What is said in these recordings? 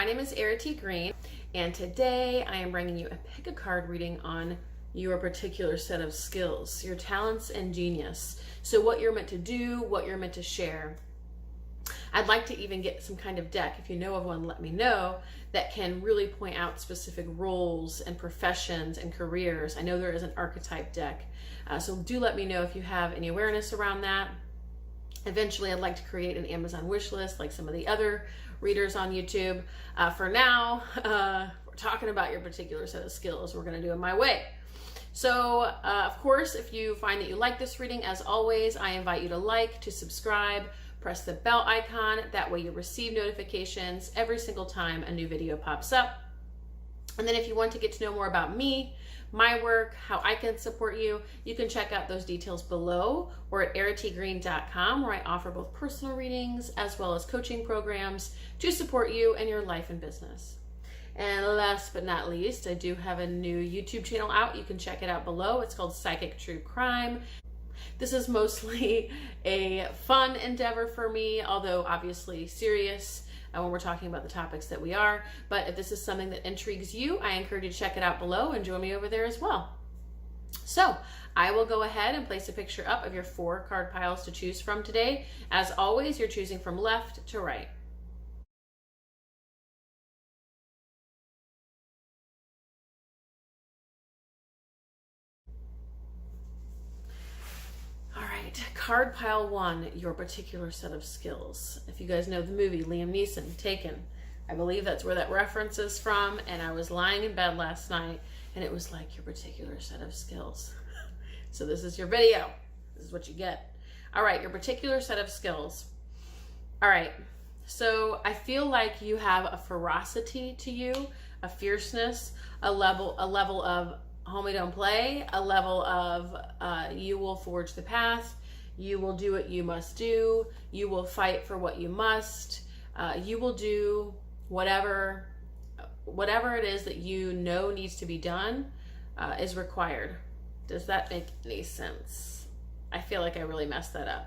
My name is Errity Green, and today I am bringing you a pick a card reading on your particular set of skills, your talents and genius. So what you're meant to do, what you're meant to share. I'd like to even get some kind of deck, if you know of one, let me know, that can really point out specific roles and professions and careers. I know there is an archetype deck, so do let me know if you have any awareness around that. Eventually, I'd like to create an Amazon wish list like some of the other readers on YouTube. For now, we're talking about your particular set of skills. We're going to do it my way. So, of course, if you find that you like this reading, as always, I invite you to like, to subscribe, press the bell icon. That way you receive notifications every single time a new video pops up. And then if you want to get to know more about me, my work, how I can support you, you can check out those details below or at erritygreen.com, where I offer both personal readings as well as coaching programs to support you in your life and business. And last but not least, I do have a new YouTube channel out. You can check it out below. It's called Psychic True Crime. This is mostly a fun endeavor for me, although obviously serious when we're talking about the topics that we are. But if this is something that intrigues you, I encourage you to check it out below and join me over there as well. So I will go ahead and place a picture up of your 4 card piles to choose from today. As always, you're choosing from left to right. Card pile 1, your particular set of skills. If you guys know the movie Liam Neeson, Taken, I believe that's where that reference is from. And I was lying in bed last night and it was like, your particular set of skills. So this is your video. This is what you get. All right, your particular set of skills. All right, so I feel like you have a ferocity to you, a fierceness, a level of homie don't play, a level of you will forge the path. You will do what you must do. You will fight for what you must. You will do whatever it is that you know needs to be done is required. Does that make any sense? I feel like I really messed that up.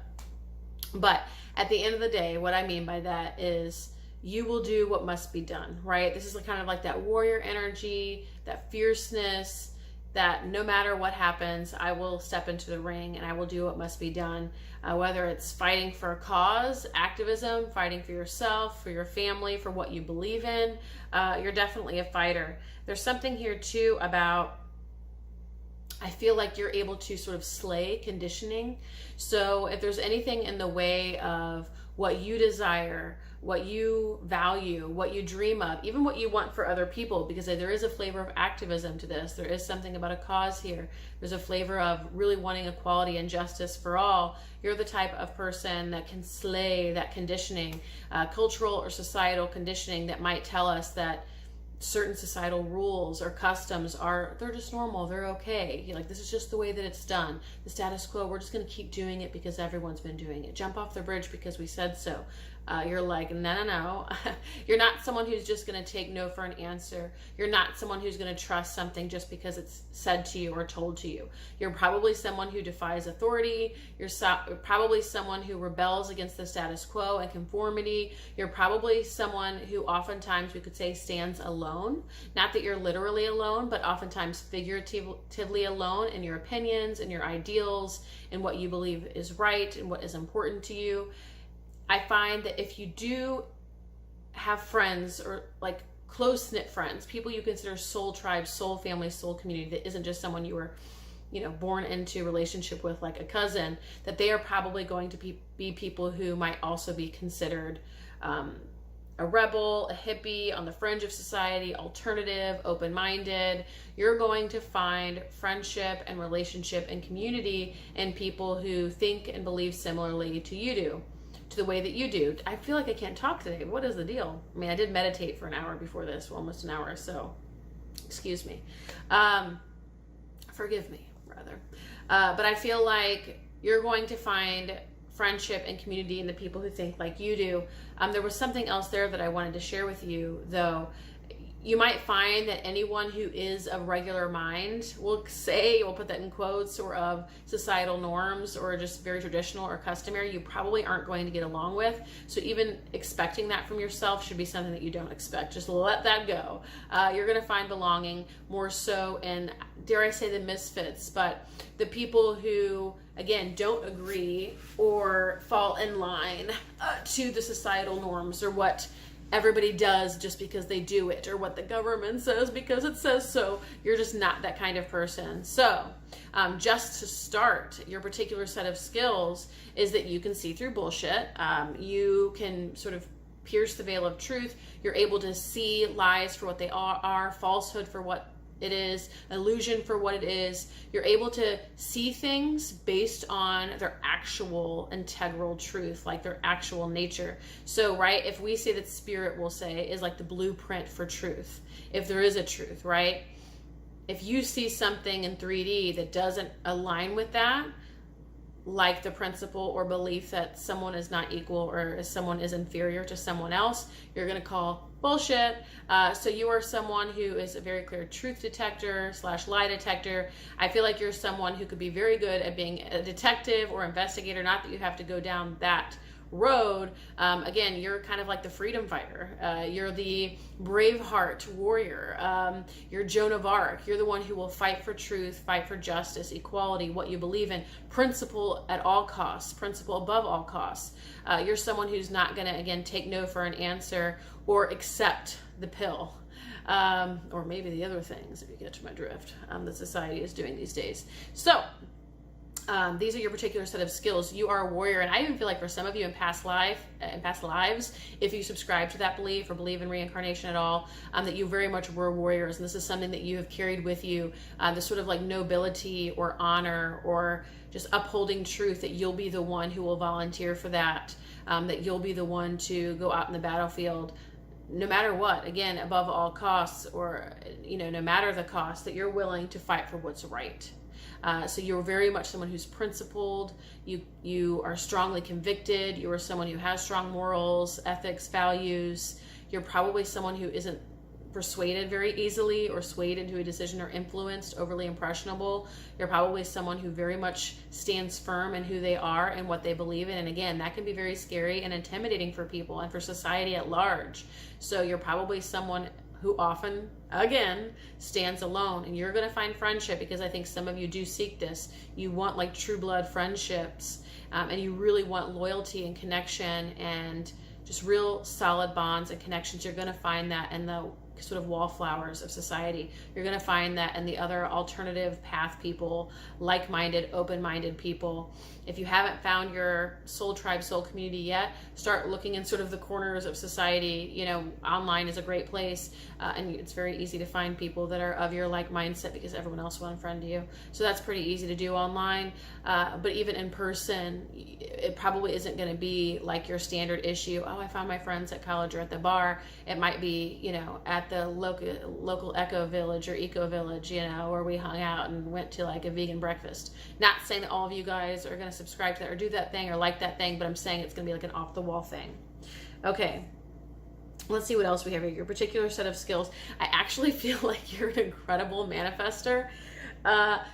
But at the end of the day, what I mean by that is you will do what must be done, right? This is kind of like that warrior energy, that fierceness, that no matter what happens, I will step into the ring and I will do what must be done. Whether it's fighting for a cause, activism, fighting for yourself, for your family, for what you believe in, you're definitely a fighter. There's something here too about, I feel like you're able to sort of slay conditioning. So if there's anything in the way of what you desire, what you value, what you dream of, even what you want for other people, because there is a flavor of activism to this. There is something about a cause here. There's a flavor of really wanting equality and justice for all. You're the type of person that can slay that conditioning, cultural or societal conditioning that might tell us that certain societal rules or customs they're just normal, they're okay. You're like, this is just the way that it's done. The status quo, we're just going to keep doing it because everyone's been doing it. Jump off the bridge because we said so. You're like, no. You're not someone who's just going to take no for an answer. You're not someone who's going to trust something just because it's said to you or told to you. You're probably someone who defies authority. You're probably someone who rebels against the status quo and conformity. You're probably someone who oftentimes we could say stands alone. Not that you're literally alone, but oftentimes figuratively alone in your opinions and your ideals and what you believe is right and what is important to you. I find that if you do have friends or like close-knit friends, people you consider soul tribe, soul family, soul community, that isn't just someone you were, born into relationship with like a cousin, that they are probably going to be people who might also be considered a rebel, a hippie, on the fringe of society, alternative, open-minded. You're going to find friendship and relationship and community in people who think and believe similarly to you do. To the way that you do. I feel like I can't talk today. What is the deal? I mean, I did meditate for an hour before this, almost an hour, so excuse me. Forgive me, rather. But I feel like you're going to find friendship and community in the people who think like you do. There was something else there that I wanted to share with you, though. you might find that anyone who is of regular mind will say, we'll put that in quotes, or of societal norms or just very traditional or customary, you probably aren't going to get along with. So even expecting that from yourself should be something that you don't expect. Just let that go. You're going to find belonging more so in, dare I say, the misfits, but the people who, again, don't agree or fall in line to the societal norms or what everybody does just because they do it, or what the government says because it says so. You're just not that kind of person. So just to start, your particular set of skills is that you can see through bullshit. You can sort of pierce the veil of truth. You're able to see lies for what they are, falsehood for what it is, illusion for what it is. You're able to see things based on their actual integral truth, like their actual nature. So, right, if we say that spirit, will say, is like the blueprint for truth, if there is a truth, right? If you see something in 3D that doesn't align with that, like the principle or belief that someone is not equal or someone is inferior to someone else, you're going to call bullshit. So you are someone who is a very clear truth detector / lie detector. I feel like you're someone who could be very good at being a detective or investigator. Not that you have to go down that road. Again, you're kind of like the freedom fighter. You're the Braveheart warrior. You're Joan of Arc. You're the one who will fight for truth, fight for justice, equality, what you believe in, principle at all costs, principle above all costs. You're someone who's not going to, again, take no for an answer or accept the pill. Or maybe the other things, if you get to my drift, that society is doing these days. So, these are your particular set of skills. You are a warrior, and I even feel like for some of you in past lives, if you subscribe to that belief or believe in reincarnation at all, that you very much were warriors, and this is something that you have carried with you, this sort of like nobility or honor or just upholding truth, that you'll be the one who will volunteer for that, that you'll be the one to go out in the battlefield no matter what, again, above all costs, or no matter the cost, that you're willing to fight for what's right. So you're very much someone who's principled. You are strongly convicted. You are someone who has strong morals, ethics, values. You're probably someone who isn't persuaded very easily or swayed into a decision or influenced, overly impressionable. You're probably someone who very much stands firm in who they are and what they believe in. And again, that can be very scary and intimidating for people and for society at large. So you're probably someone who often, again, stands alone, and you're going to find friendship, because I think some of you do seek this. You want like true blood friendships, and you really want loyalty and connection and just real solid bonds and connections. You're going to find that in the sort of wallflowers of society. You're going to find that in the other alternative path people, like-minded, open-minded people. If you haven't found your soul tribe, soul community yet, start looking in sort of the corners of society. Online is a great place, and it's very easy to find people that are of your like mindset, because everyone else will unfriend you. So that's pretty easy to do online. But even in person, it probably isn't going to be like your standard issue. Oh, I found my friends at college or at the bar. It might be, at the local eco village or eco village, where we hung out and went to like a vegan breakfast. Not saying that all of you guys are going to subscribe to that or do that thing or like that thing, but I'm saying it's going to be like an off the wall thing. Okay. Let's see what else we have here. Your particular set of skills. I actually feel like you're an incredible manifester.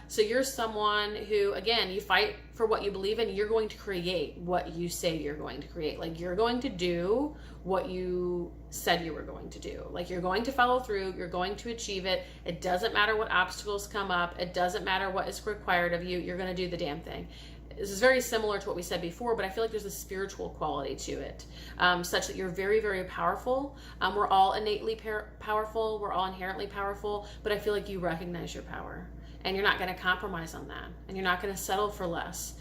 So you're someone who, again, you fight for what you believe in. You're going to create what you say you're going to create. Like, you're going to do what you said you were going to do. Like, you're going to follow through. You're going to achieve it. It doesn't matter what obstacles come up. It doesn't matter what is required of you. You're going to do the damn thing. This is very similar to what we said before, but I feel like there's a spiritual quality to it, such that you're very, very powerful. We're all innately powerful. We're all inherently powerful, but I feel like you recognize your power. And you're not going to compromise on that. And you're not going to settle for less.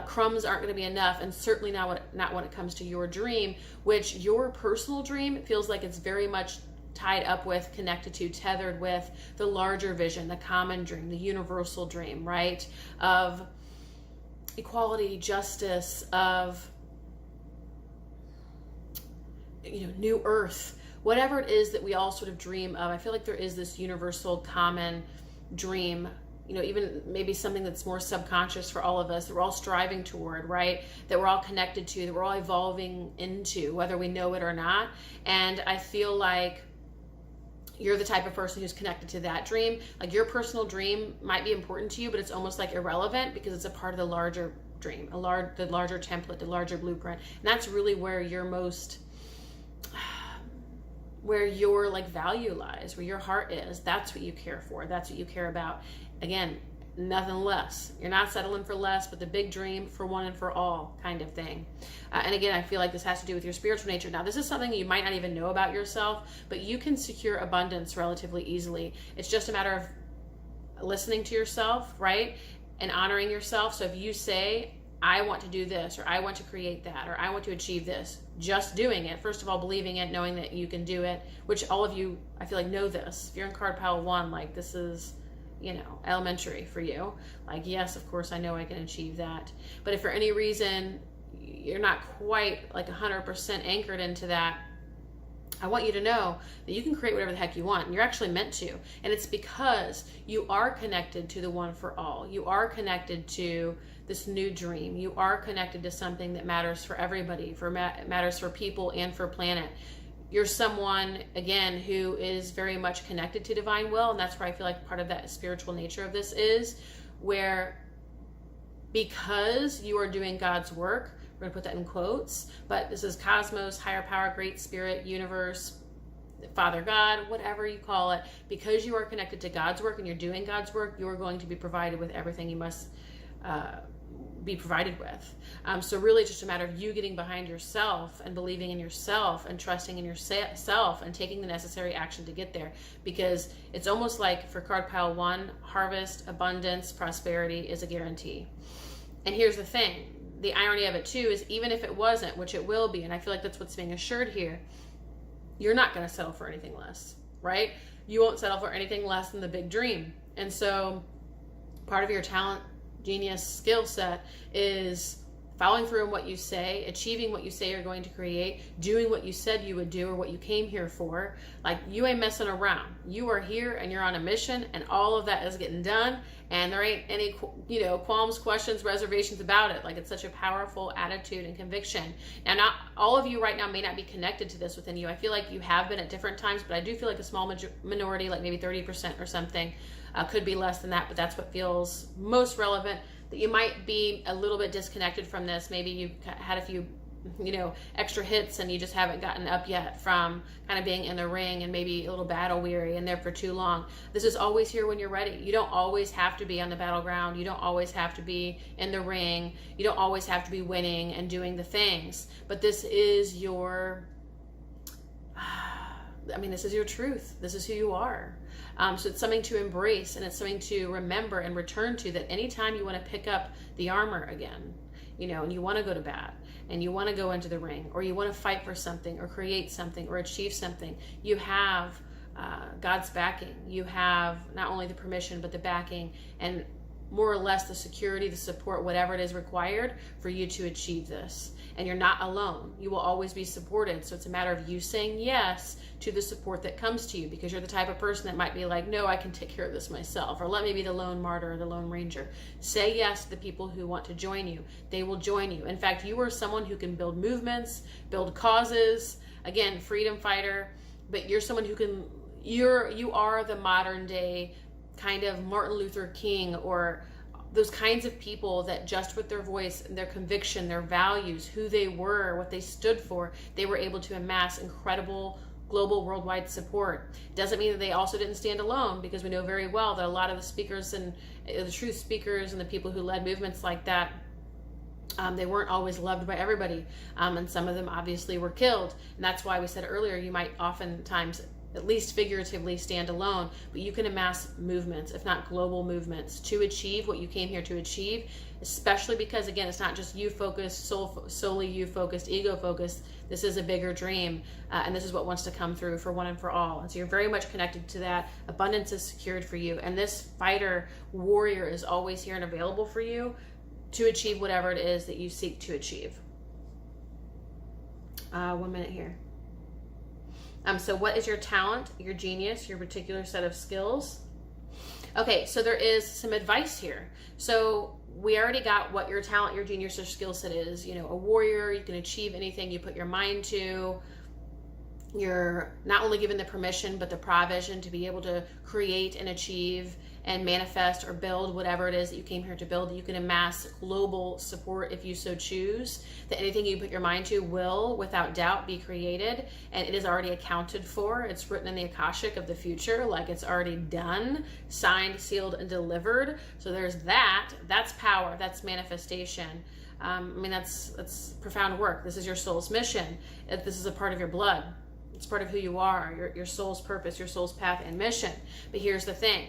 Crumbs aren't going to be enough, and certainly not when it comes to your dream, which your personal dream feels like it's very much tied up with, connected to, tethered with the larger vision, the common dream, the universal dream, right? Of equality, justice, of new earth, whatever it is that we all sort of dream of. I feel like there is this universal common dream, even maybe something that's more subconscious for all of us, that we're all striving toward, right? That we're all connected to, that we're all evolving into, whether we know it or not. And I feel like you're the type of person who's connected to that dream. Like your personal dream might be important to you, but it's almost like irrelevant because it's a part of the larger dream, the larger template, the larger blueprint. And that's really where your like value lies, where your heart is. That's what you care for. That's what you care about. Again, nothing less. You're not settling for less, but the big dream for one and for all kind of thing. And again, I feel like this has to do with your spiritual nature. Now, this is something you might not even know about yourself, but you can secure abundance relatively easily. It's just a matter of listening to yourself, right? And honoring yourself. So if you say, I want to do this, or I want to create that, or I want to achieve this, just doing it. First of all, believing it, knowing that you can do it, which all of you, I feel like, know this. If you're in card pile 1, like this is, elementary for you. Like, yes, of course, I know I can achieve that. But if for any reason you're not quite like 100% anchored into that, I want you to know that you can create whatever the heck you want. And you're actually meant to. And it's because you are connected to the one for all. You are connected to this new dream. You are connected to something that matters for everybody, matters for people and for planet. You're someone, again, who is very much connected to divine will. And that's where I feel like part of that spiritual nature of this is, where because you are doing God's work, we're going to put that in quotes, but this is cosmos, higher power, great spirit, universe, Father God, whatever you call it. Because you are connected to God's work and you're doing God's work, you are going to be provided with everything you must be provided with. So really it's just a matter of you getting behind yourself and believing in yourself and trusting in yourself and taking the necessary action to get there. Because it's almost like for card pile 1, harvest, abundance, prosperity is a guarantee. And here's the thing. The irony of it too is, even if it wasn't, which it will be, and I feel like that's what's being assured here, you're not going to settle for anything less, right? You won't settle for anything less than the big dream. And so part of your talent, genius, skill set is following through on what you say, achieving what you say you're going to create, doing what you said you would do or what you came here for. Like, you ain't messing around. You are here and you're on a mission, and all of that is getting done, and there ain't any qualms, questions, reservations about it. Like, it's such a powerful attitude and conviction. Now, not all of you right now may not be connected to this within you. I feel like you have been at different times, but I do feel like a small minority, like maybe 30% or something, could be less than that, but that's what feels most relevant. That you might be a little bit disconnected from this. Maybe you've had a few, extra hits and you just haven't gotten up yet from kind of being in the ring and maybe a little battle weary and there for too long. This is always here when you're ready. You don't always have to be on the battleground. You don't always have to be in the ring. You don't always have to be winning and doing the things. But this is your, this is your truth. This is who you are. So it's something to embrace, and it's something to remember and return to, that anytime you want to pick up the armor again, and you want to go to bat and you want to go into the ring, or you want to fight for something or create something or achieve something, you have God's backing. You have not only the permission, but the backing and more or less the security, the support, whatever it is required for you to achieve this. And you're not alone. You will always be supported. So it's a matter of you saying yes to the support that comes to you, because you're the type of person that might be like, no, I can take care of this myself, or let me be the lone martyr or the lone ranger. Say yes to the people who want to join you. They will join you. In fact, you are someone who can build movements, build causes, again, freedom fighter, but you're someone who can, you are the modern day kind of Martin Luther King, or those kinds of people that just with their voice and their conviction, their values, who they were, what they stood for, they were able to amass incredible global worldwide support. Doesn't mean that they also didn't stand alone, because we know very well that a lot of the speakers and the truth speakers and the people who led movements like that, they weren't always loved by everybody. And some of them obviously were killed. And that's why we said earlier, you might oftentimes, at least figuratively, stand alone, but you can amass movements, if not global movements, to achieve what you came here to achieve, especially because, again, it's not just you focused, solely you focused, ego focused. This is a bigger dream, and this is what wants to come through for one and for all. And so you're very much connected to that. Abundance is secured for you, and this fighter warrior is always here and available for you to achieve whatever it is that you seek to achieve. 1 minute here. So what is your talent, your genius, your particular set of skills? Okay, so there is some advice here. So we already got what your talent, your genius, or skill set is. A warrior, you can achieve anything you put your mind to. You're not only given the permission, but the provision to be able to create and achieve and manifest or build whatever it is that you came here to build. You can amass global support if you so choose. That anything you put your mind to will, without doubt, be created, and it is already accounted for. It's written in the Akashic of the future, like it's already done, signed, sealed, and delivered. So there's that. That's power. That's manifestation. I mean, that's profound work. This is your soul's mission. This is a part of your blood. It's part of who you are, your soul's purpose, your soul's path and mission. But here's the thing.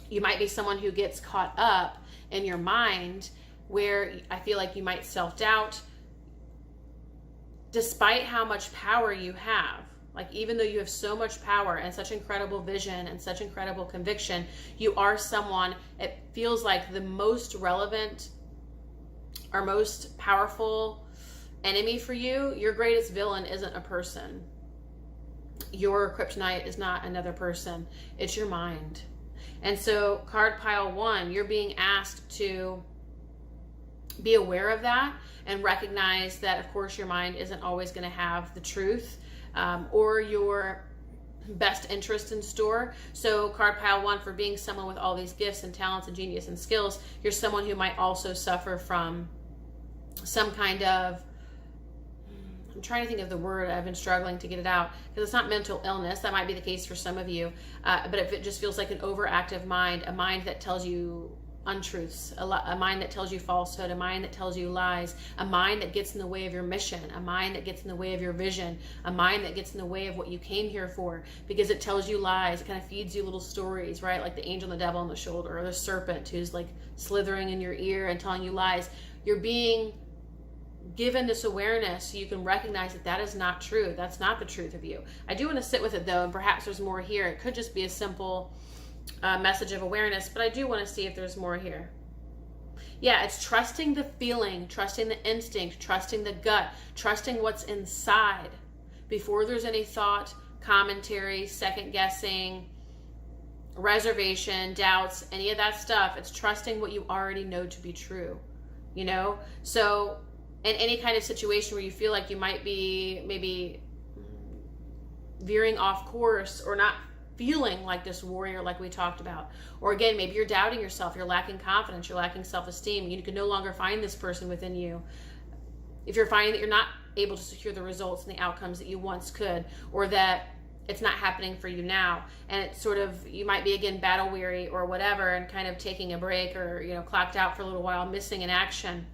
You might be someone who gets caught up in your mind where I feel like you might self-doubt despite how much power you have. Like, even though you have so much power and such incredible vision and such incredible conviction, you are someone, it feels like the most relevant or most powerful enemy for you. Your greatest villain isn't a person. Your kryptonite is not another person. It's your mind. And so card pile 1, you're being asked to be aware of that and recognize that, of course, your mind isn't always going to have the truth or your best interest in store. So card pile 1, for being someone with all these gifts and talents and genius and skills, you're someone who might also suffer from some kind of, I'm trying to think of the word, I've been struggling to get it out, because it's not mental illness. That might be the case for some of you, but if it just feels like an overactive mind, a mind that tells you untruths, a mind that tells you falsehood, a mind that tells you lies, a mind that gets in the way of your mission, a mind that gets in the way of your vision, a mind that gets in the way of what you came here for, because it tells you lies. It kind of feeds you little stories, right? Like the angel and the devil on the shoulder, or the serpent who's like slithering in your ear and telling you lies. You're being given this awareness so you can recognize that that is not true. That's not the truth of you. I do want to sit with it though, and perhaps there's more here. It could just be a simple message of awareness, but I do want to see if there's more here. Yeah, it's trusting the feeling, trusting the instinct, trusting the gut, trusting what's inside before there's any thought, commentary, second guessing, reservation, doubts, any of that stuff. It's trusting what you already know to be true, you know? So in any kind of situation where you feel like you might be maybe veering off course or not feeling like this warrior like we talked about, or again, maybe you're doubting yourself, you're lacking confidence, you're lacking self-esteem, you can no longer find this person within you. If you're finding that you're not able to secure the results and the outcomes that you once could, or that it's not happening for you now, and it's sort of, you might be again battle weary or whatever, and kind of taking a break, or clocked out for a little while, missing in action.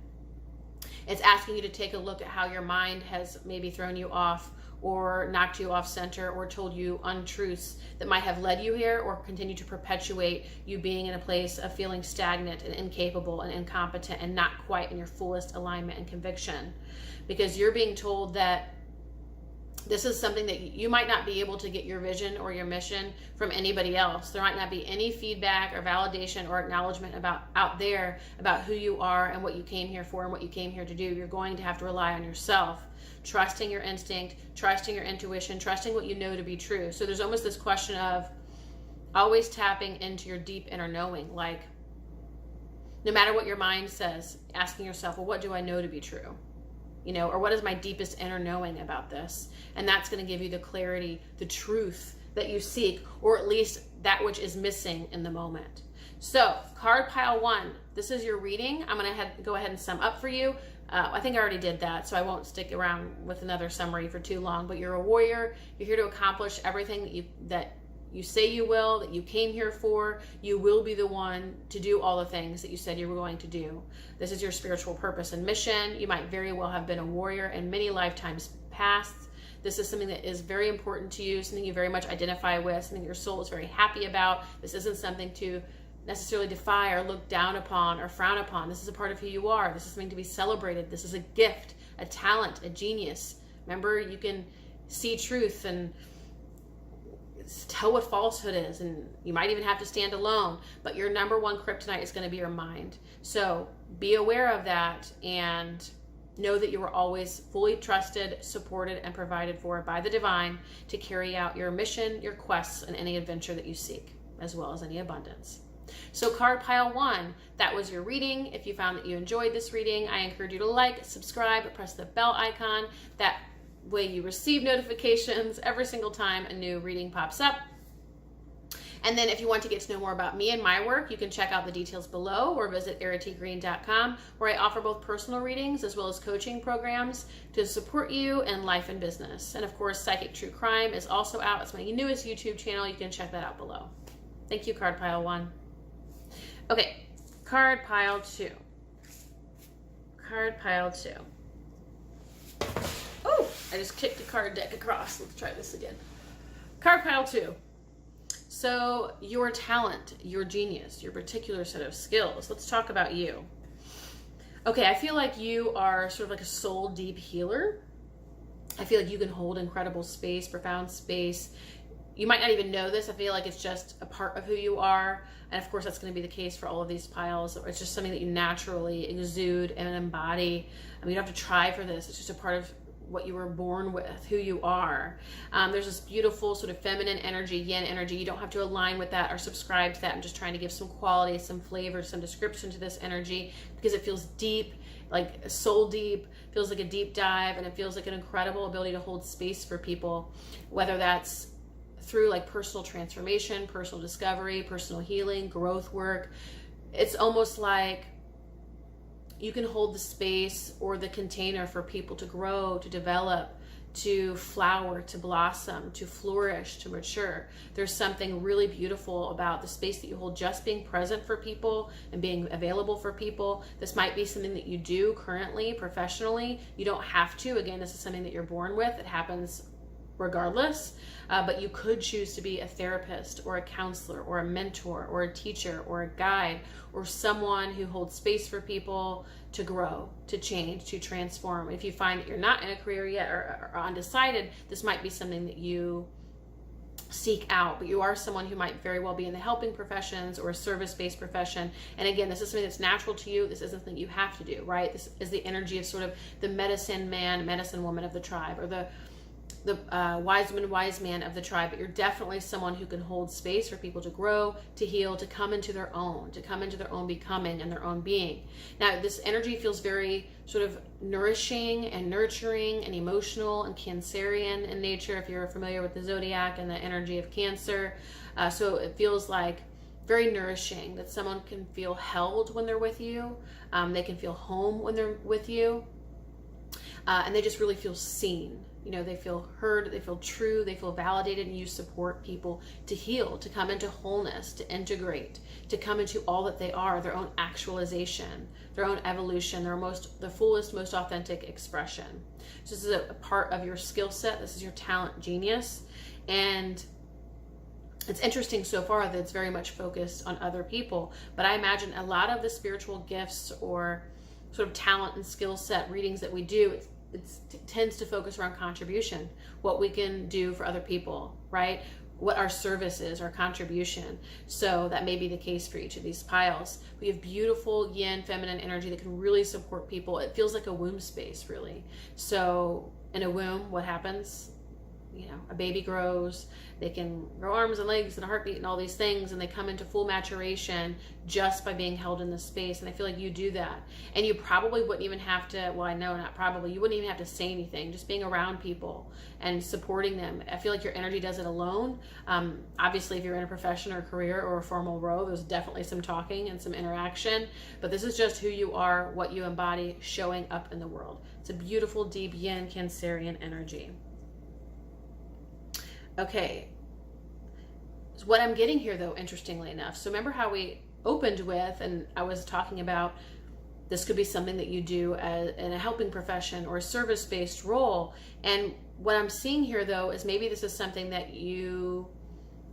It's asking you to take a look at how your mind has maybe thrown you off or knocked you off center or told you untruths that might have led you here or continue to perpetuate you being in a place of feeling stagnant and incapable and incompetent and not quite in your fullest alignment and conviction. Because you're being told that this is something that you might not be able to get your vision or your mission from anybody else. There might not be any feedback or validation or acknowledgement out there about who you are and what you came here for and what you came here to do. You're going to have to rely on yourself, trusting your instinct, trusting your intuition, trusting what you know to be true. So there's almost this question of always tapping into your deep inner knowing, like no matter what your mind says, asking yourself, well, what do I know to be true? Or what is my deepest inner knowing about this? And that's going to give you the clarity, the truth that you seek, or at least that which is missing in the moment. So card pile 1, this is your reading. I'm going to go ahead and sum up for you. I think I already did that, so I won't stick around with another summary for too long, but you're a warrior. You're here to accomplish everything that you say you will, that you came here for. You will be the one to do all the things that you said you were going to do. This is your spiritual purpose and mission. You might very well have been a warrior in many lifetimes past. This is something that is very important to you, something you very much identify with, something your soul is very happy about. This isn't something to necessarily defy or look down upon or frown upon. This is a part of who you are. This is something to be celebrated. This is a gift, a talent, a genius. Remember, you can see truth and tell what falsehood is, and you might even have to stand alone, but your number one kryptonite is going to be your mind. So be aware of that and know that you are always fully trusted, supported, and provided for by the divine to carry out your mission, your quests, and any adventure that you seek, as well as any abundance. So card pile 1, that was your reading. If you found that you enjoyed this reading, I encourage you to like, subscribe, press the bell icon. That way you receive notifications every single time a new reading pops up. And then if you want to get to know more about me and my work, you can check out the details below or visit erritygreen.com, where I offer both personal readings as well as coaching programs to support you in life and business. And of course, Psychic True Crime is also out. It's my newest YouTube channel. You can check that out below. Thank you, card pile 1. Okay, card pile 2. Card pile 2. Oh, I just kicked the card deck across. Let's try this again. Card pile 2. So your talent, your genius, your particular set of skills. Let's talk about you. Okay, I feel like you are sort of like a soul deep healer. I feel like you can hold incredible space, profound space. You might not even know this. I feel like it's just a part of who you are. And of course, that's going to be the case for all of these piles. It's just something that you naturally exude and embody. I mean, you don't have to try for this. It's just a part of what you were born with, who you are. There's this beautiful sort of feminine energy, yin energy. You don't have to align with that or subscribe to that. I'm just trying to give some quality, some flavor, some description to this energy because it feels deep, like soul deep, feels like a deep dive, and it feels like an incredible ability to hold space for people, whether that's through like personal transformation, personal discovery, personal healing, growth work. It's almost like you can hold the space or the container for people to grow, to develop, to flower, to blossom, to flourish, to mature. There's something really beautiful about the space that you hold, just being present for people and being available for people. This might be something that you do currently, professionally. You don't have to. Again, this is something that you're born with. It happens regardless, but you could choose to be a therapist or a counselor or a mentor or a teacher or a guide or someone who holds space for people to grow, to change, to transform. If you find that you're not in a career yet or undecided, this might be something that you seek out, but you are someone who might very well be in the helping professions or a service-based profession. And again, this is something that's natural to you. This isn't something you have to do, right? This is the energy of sort of the medicine man, medicine woman of the tribe, or the wise woman, wise man of the tribe. But you're definitely someone who can hold space for people to grow, to heal, to come into their own, becoming and their own being. Now, this energy feels very sort of nourishing and nurturing and emotional and Cancerian in nature, if you're familiar with the zodiac and the energy of Cancer. So it feels like very nourishing, that someone can feel held when they're with you. They can feel home when they're with you. And they just really feel seen. You know, they feel heard, they feel true, they feel validated, and you support people to heal, to come into wholeness, to integrate, to come into all that they are, their own actualization, their own evolution, the fullest, most authentic expression. So this is a part of your skill set. This is your talent, genius. And it's interesting so far that it's very much focused on other people. But I imagine a lot of the spiritual gifts or sort of talent and skill set readings that we do, it tends to focus around contribution, what we can do for other people, right? What our service is, our contribution. So that may be the case for each of these piles. We have beautiful yin, feminine energy that can really support people. It feels like a womb space, really. So in a womb, what happens? You know, a baby grows, they can grow arms and legs and a heartbeat and all these things, and they come into full maturation just by being held in this space. And I feel like you do that. And you probably wouldn't even have to, well, I know not probably, you wouldn't even have to say anything, just being around people and supporting them. I feel like your energy does it alone. Obviously, if you're in a profession or career or a formal role, there's definitely some talking and some interaction, but this is just who you are, what you embody, showing up in the world. It's a beautiful, deep yin, Cancerian energy. Okay, so what I'm getting here though, interestingly enough, so remember how we opened with, and I was talking about this could be something that you do in a helping profession or a service-based role. And what I'm seeing here though is maybe this is something that you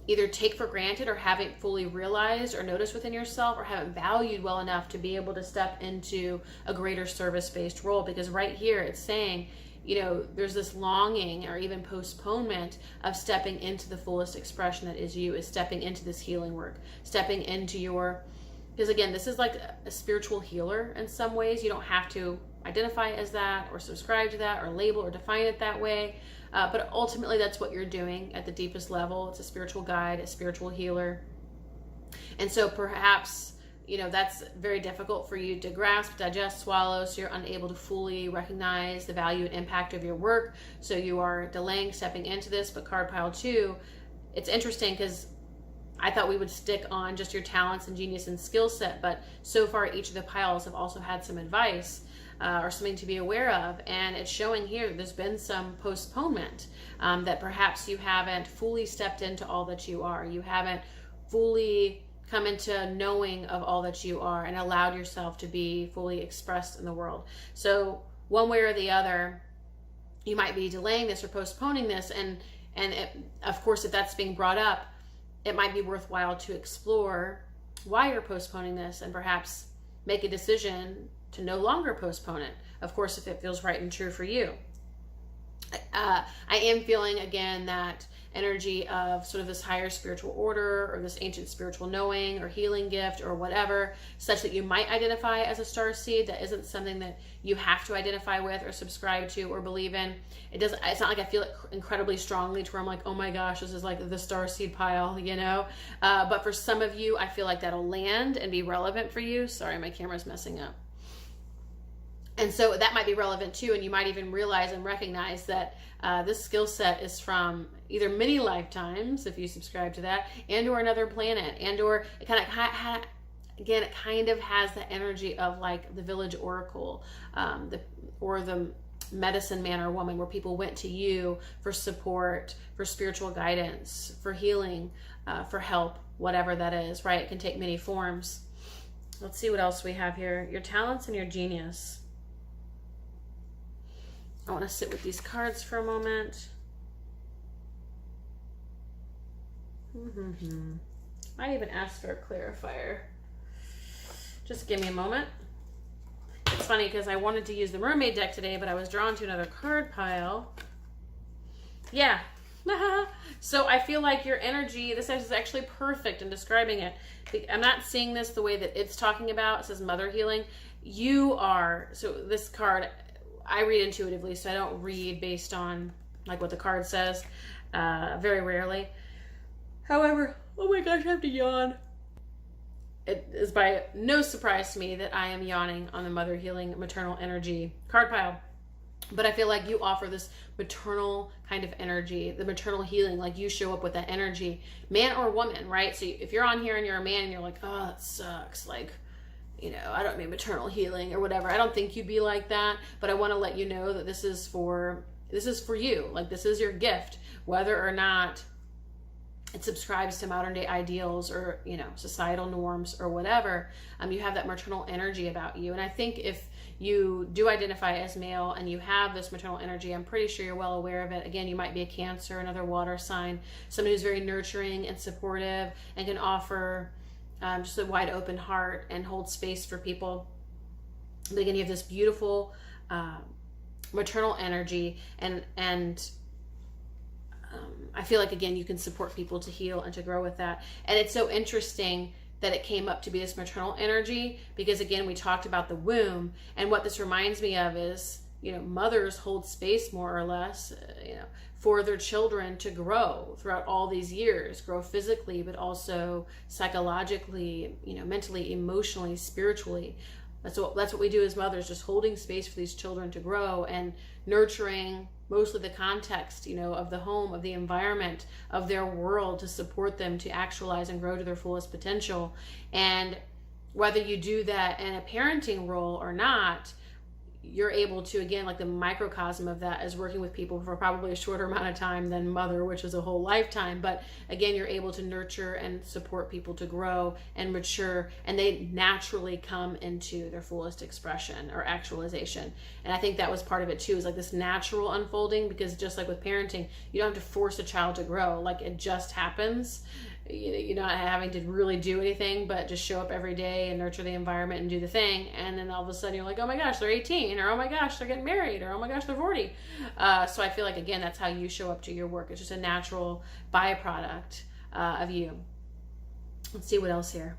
either take for granted or haven't fully realized or noticed within yourself, or haven't valued well enough to be able to step into a greater service-based role. Because right here it's saying, you know, there's this longing or even postponement of stepping into the fullest expression that is you, is stepping into this healing work, stepping into your, because again, this is like a spiritual healer in some ways. You don't have to identify as that or subscribe to that or label or define it that way. But ultimately that's what you're doing at the deepest level. It's a spiritual guide, a spiritual healer. And so perhaps, that's very difficult for you to grasp, digest, swallow, so you're unable to fully recognize the value and impact of your work. So you are delaying stepping into this. But card pile 2, it's interesting because I thought we would stick on just your talents and genius and skill set, but so far each of the piles have also had some advice or something to be aware of. And it's showing here that there's been some postponement, that perhaps you haven't fully stepped into all that you are. You haven't fully come into knowing of all that you are and allowed yourself to be fully expressed in the world. So one way or the other, you might be delaying this or postponing this. And of course, if that's being brought up, it might be worthwhile to explore why you're postponing this and perhaps make a decision to no longer postpone it. Of course, if it feels right and true for you. I am feeling again that energy of sort of this higher spiritual order or this ancient spiritual knowing or healing gift or whatever, such that you might identify as a star seed. That isn't something that you have to identify with or subscribe to or believe in. It's not like I feel it incredibly strongly to where I'm like, oh my gosh, this is like the star seed pile, but for some of you, I feel like that'll land and be relevant for you. Sorry, my camera's messing up. And so that might be relevant too, and you might even realize and recognize that this skill set is from either many lifetimes, if you subscribe to that, and or another planet, and or it kind of has the energy of like the village oracle, or the medicine man or woman, where people went to you for support, for spiritual guidance, for healing, for help, whatever that is, right? It can take many forms. Let's see what else we have here. Your talents and your genius. I want to sit with these cards for a moment. Might even ask for a clarifier. Just give me a moment. It's funny because I wanted to use the mermaid deck today, but I was drawn to another card pile. Yeah. So I feel like your energy, this is actually perfect in describing it. I'm not seeing this the way that it's talking about. It says mother healing. You are, so this card, I read intuitively, so I don't read based on like what the card says, very rarely. However, oh my gosh, I have to yawn. It is by no surprise to me that I am yawning on the mother healing maternal energy card pile. But I feel like you offer this maternal kind of energy, the maternal healing, like you show up with that energy, man or woman, right? So if you're on here and you're a man and you're like, oh, that sucks, like, I don't mean maternal healing or whatever. I don't think you'd be like that, but I want to let you know that this is for you. Like, this is your gift, whether or not it subscribes to modern day ideals or, societal norms or whatever. You have that maternal energy about you. And I think if you do identify as male and you have this maternal energy, I'm pretty sure you're well aware of it. Again, you might be a Cancer, another water sign, someone who's very nurturing and supportive and can offer just a wide open heart and hold space for people. But again, you have this beautiful maternal energy, and I feel like, again, you can support people to heal and to grow with that. And it's so interesting that it came up to be this maternal energy, because again, we talked about the womb, and what this reminds me of is, mothers hold space more or less, for their children to grow throughout all these years, grow physically, but also psychologically, mentally, emotionally, spiritually. That's what we do as mothers, just holding space for these children to grow and nurturing mostly the context, of the home, of the environment, of their world, to support them to actualize and grow to their fullest potential. And whether you do that in a parenting role or not, you're able to, again, like the microcosm of that is working with people for probably a shorter amount of time than mother, which is a whole lifetime. But again, you're able to nurture and support people to grow and mature, and they naturally come into their fullest expression or actualization. And I think that was part of it too, is like this natural unfolding, because just like with parenting, you don't have to force a child to grow. Like, it just happens. You're not having to really do anything but just show up every day and nurture the environment and do the thing. And then all of a sudden you're like, oh my gosh, they're 18, or oh my gosh, they're getting married, or oh my gosh, they're 40. So I feel like, again, that's how you show up to your work. It's just a natural byproduct of you. Let's see what else here.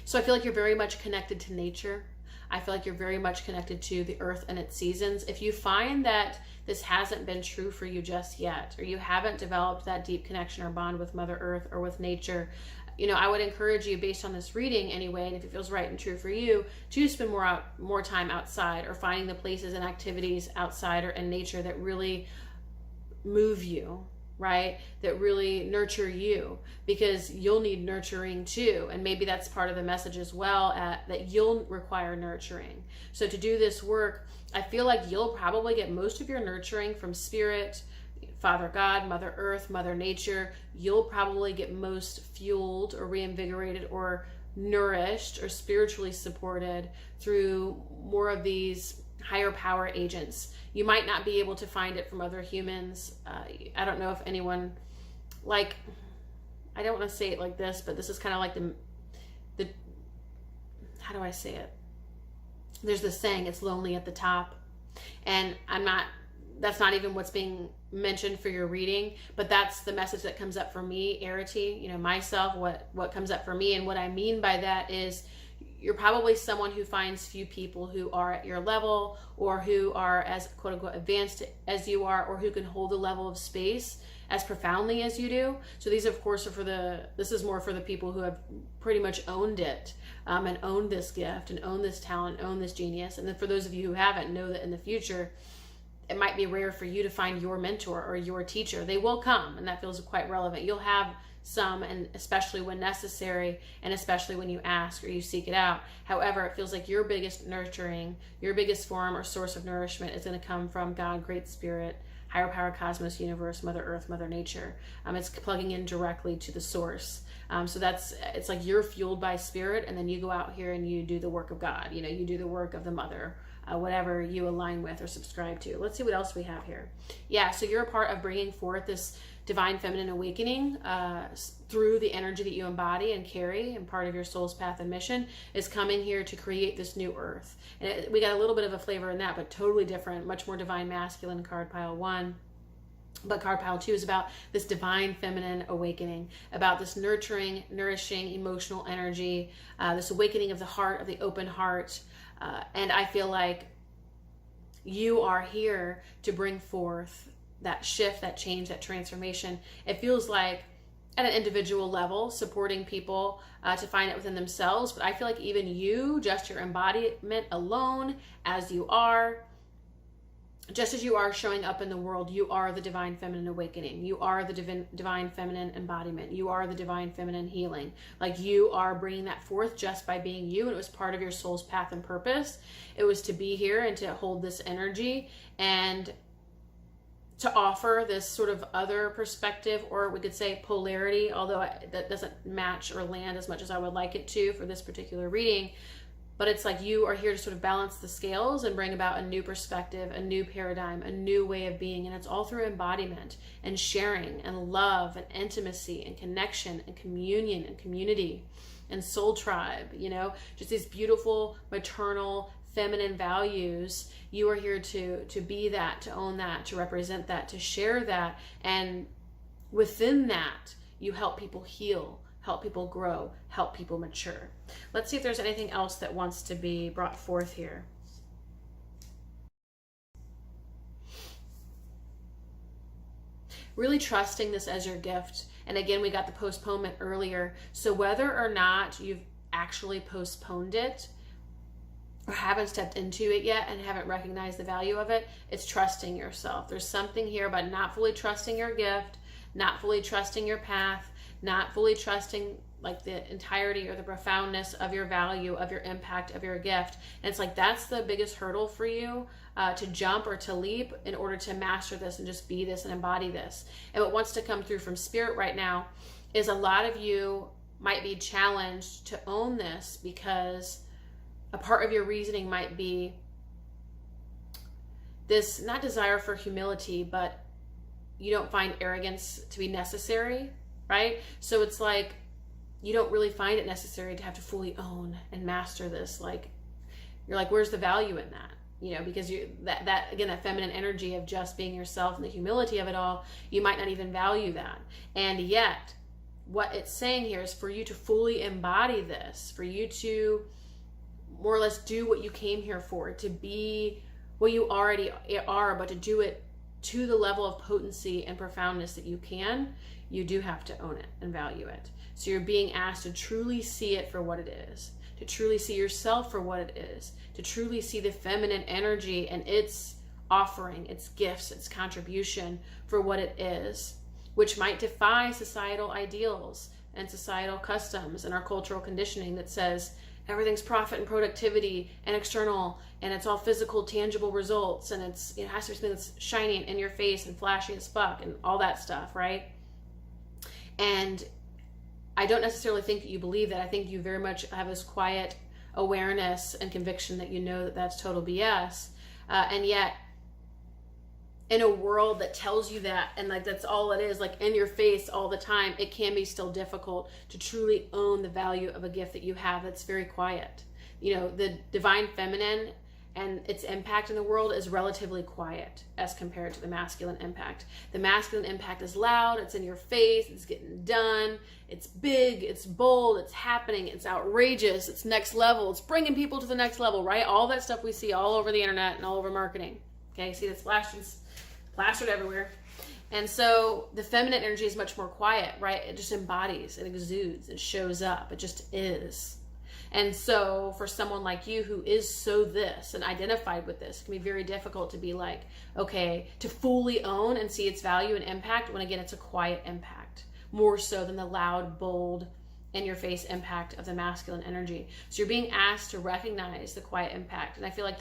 So I feel like you're very much connected to nature. I feel like you're very much connected to the earth and its seasons. If you find that this hasn't been true for you just yet, or you haven't developed that deep connection or bond with Mother Earth or with nature, I would encourage you, based on this reading anyway, and if it feels right and true for you, to spend more time outside, or finding the places and activities outside or in nature that really move you, right? That really nurture you, because you'll need nurturing too. And maybe that's part of the message as well, that you'll require nurturing. So to do this work, I feel like you'll probably get most of your nurturing from Spirit, Father God, Mother Earth, Mother Nature. You'll probably get most fueled or reinvigorated or nourished or spiritually supported through more of these higher power agents. You might not be able to find it from other humans. I don't know if anyone, like, I don't want to say it like this, but this is kind of like the how do I say it? There's this saying, it's lonely at the top. And that's not even what's being mentioned for your reading, but that's the message that comes up for me, Errity, myself, what comes up for me. And what I mean by that is, you're probably someone who finds few people who are at your level, or who are as quote unquote advanced as you are, or who can hold a level of space as profoundly as you do. So these of course this is more for the people who have pretty much owned it, and owned this gift, and owned this talent, owned this genius. And then for those of you who haven't, know that in the future, it might be rare for you to find your mentor or your teacher. They will come, and that feels quite relevant. You'll have some, and especially when necessary, and especially when you ask or you seek it out. However, it feels like your biggest nurturing, your biggest form or source of nourishment is going to come from God, Great Spirit, higher power, cosmos, universe, Mother Earth, Mother Nature. It's plugging in directly to the source. So it's like you're fueled by Spirit, and then you go out here and you do the work of God. You do the work of the Mother, whatever you align with or subscribe to. Let's see what else we have here. Yeah, so you're a part of bringing forth this divine feminine awakening through the energy that you embody and carry, and part of your soul's path and mission is coming here to create this new earth. And we got a little bit of a flavor in that, but totally different, much more divine masculine, card pile 1. But card pile 2 is about this divine feminine awakening, about this nurturing, nourishing, emotional energy, this awakening of the heart, of the open heart. And I feel like you are here to bring forth that shift, that change, that transformation. It feels like at an individual level, supporting people to find it within themselves. But I feel like even you, just your embodiment alone, as you are, just as you are showing up in the world, you are the divine feminine awakening. You are the divine feminine embodiment. You are the divine feminine healing. Like, you are bringing that forth just by being you. And it was part of your soul's path and purpose. It was to be here and to hold this energy and to offer this sort of other perspective, or we could say polarity, although that doesn't match or land as much as I would like it to for this particular reading. But it's like you are here to sort of balance the scales and bring about a new perspective, a new paradigm, a new way of being. And it's all through embodiment and sharing and love and intimacy and connection and communion and community and soul tribe, just these beautiful maternal feminine values. You are here to be that, to own that, to represent that, to share that. And within that, you help people heal, help people grow, help people mature. Let's see if there's anything else that wants to be brought forth here. Really trusting this as your gift. And again, we got the postponement earlier. So whether or not you've actually postponed it, or haven't stepped into it yet and haven't recognized the value of it, it's trusting yourself. There's something here about not fully trusting your gift, not fully trusting your path, not fully trusting like the entirety or the profoundness of your value, of your impact, of your gift. And it's like that's the biggest hurdle for you to jump or to leap in order to master this and just be this and embody this. And what wants to come through from Spirit right now is a lot of you might be challenged to own this, because a part of your reasoning might be this, not desire for humility, but you don't find arrogance to be necessary, right? So it's like you don't really find it necessary to have to fully own and master this. Like, you're like, where's the value in that? Because that again, that feminine energy of just being yourself and the humility of it all, you might not even value that. And yet, what it's saying here is for you to fully embody this, for you to more or less do what you came here for, to be what you already are, but to do it to the level of potency and profoundness that you can, you do have to own it and value it. So you're being asked to truly see it for what it is, to truly see yourself for what it is, to truly see the feminine energy and its offering, its gifts, its contribution for what it is, which might defy societal ideals and societal customs and our cultural conditioning that says everything's profit and productivity and external, and it's all physical, tangible results, and it has to be something that's shiny and in your face and flashy as fuck and all that stuff, right? And I don't necessarily think that you believe that. I think you very much have this quiet awareness and conviction that you know that that's total BS. And yet, in a world that tells you that, and like that's all it is, like in your face all the time, it can be still difficult to truly own the value of a gift that you have that's very quiet. You know, the divine feminine and its impact in the world is relatively quiet as compared to the masculine impact. The masculine impact is loud, it's in your face, it's getting done, it's big, it's bold, it's happening, it's outrageous, it's next level, it's bringing people to the next level, right? All that stuff we see all over the internet and all over marketing. Okay, see this plastered everywhere. And so the feminine energy is much more quiet, right? It just embodies, it exudes, it shows up, it just is. And so for someone like you who is so this and identified with this, it can be very difficult to be like, okay, to fully own and see its value and impact when again, it's a quiet impact, more so than the loud, bold, in your face impact of the masculine energy. So you're being asked to recognize the quiet impact. And I feel like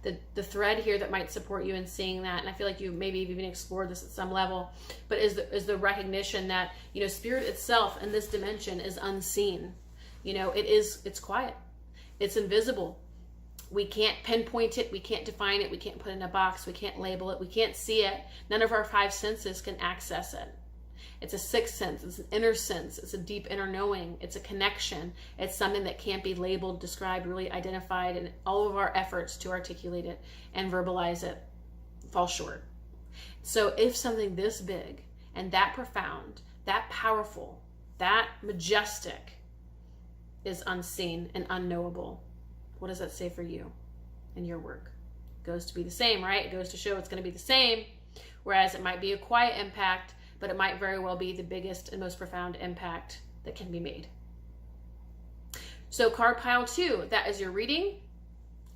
the thread here that might support you in seeing that, and I feel like you maybe even explored this at some level, but is the recognition that, you know, spirit itself in this dimension is unseen. You know, it's quiet, it's invisible. We can't pinpoint it, we can't define it, we can't put it in a box, we can't label it, we can't see it. None of our five senses can access it. It's a sixth sense, it's an inner sense, it's a deep inner knowing, it's a connection, it's something that can't be labeled, described, really identified, and all of our efforts to articulate it and verbalize it fall short. So if something this big and that profound, that powerful, that majestic is unseen and unknowable, what does that say for you and your work? It goes to be the same, right? It goes to show it's going to be the same, whereas it might be a quiet impact, but it might very well be the biggest and most profound impact that can be made. So card pile 2, that is your reading.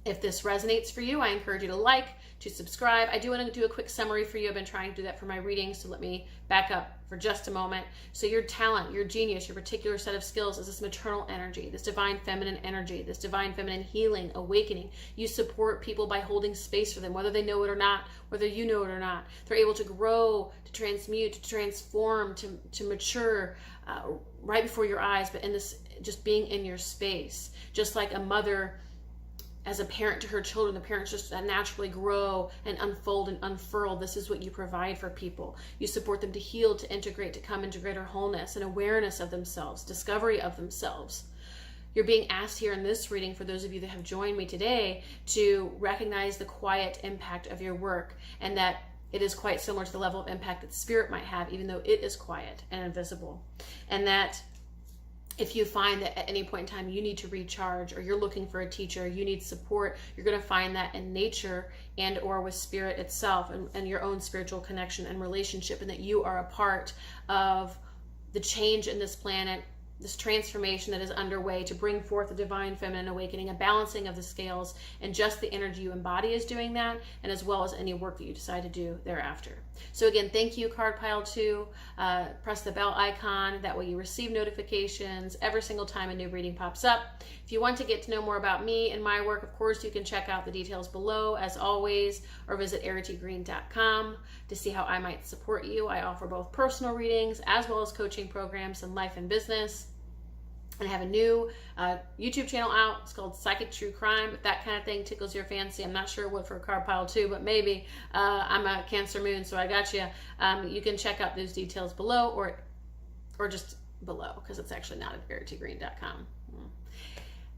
If this resonates for you, I encourage you to like, to subscribe. I do want to do a quick summary for you. I've been trying to do that for my readings, so let me back up for just a moment. So your talent, your genius, your particular set of skills is this maternal energy, this divine feminine energy, this divine feminine healing, awakening. You support people by holding space for them, whether they know it or not, whether you know it or not. They're able to grow, to transmute, to transform, to mature right before your eyes, but in this, just being in your space. Just like a mother as a parent to her children, the parents just naturally grow and unfold and unfurl. This is what you provide for people. You support them to heal, to integrate, to come into greater wholeness and awareness of themselves, discovery of themselves. You're being asked here in this reading, for those of you that have joined me today, to recognize the quiet impact of your work, and that it is quite similar to the level of impact that spirit might have, even though it is quiet and invisible. And that if you find that at any point in time you need to recharge, or you're looking for a teacher, you need support, you're going to find that in nature and or with spirit itself, and your own spiritual connection and relationship, and that you are a part of the change in this planet, this transformation that is underway to bring forth a divine feminine awakening, a balancing of the scales, and just the energy you embody is doing that, and as well as any work that you decide to do thereafter. So again, thank you, card pile 2. Press the bell icon, that way you receive notifications every single time a new reading pops up. If you want to get to know more about me and my work, of course, you can check out the details below as always, or visit erritygreen.com to see how I might support you. I offer both personal readings as well as coaching programs in life and business. And I have a new YouTube channel out. It's called Psychic True Crime. If that kind of thing tickles your fancy, I'm not sure what for card pile 2, but maybe. I'm a Cancer moon, so I got you. You can check out those details below, or just below, because it's actually not at erritygreen.com.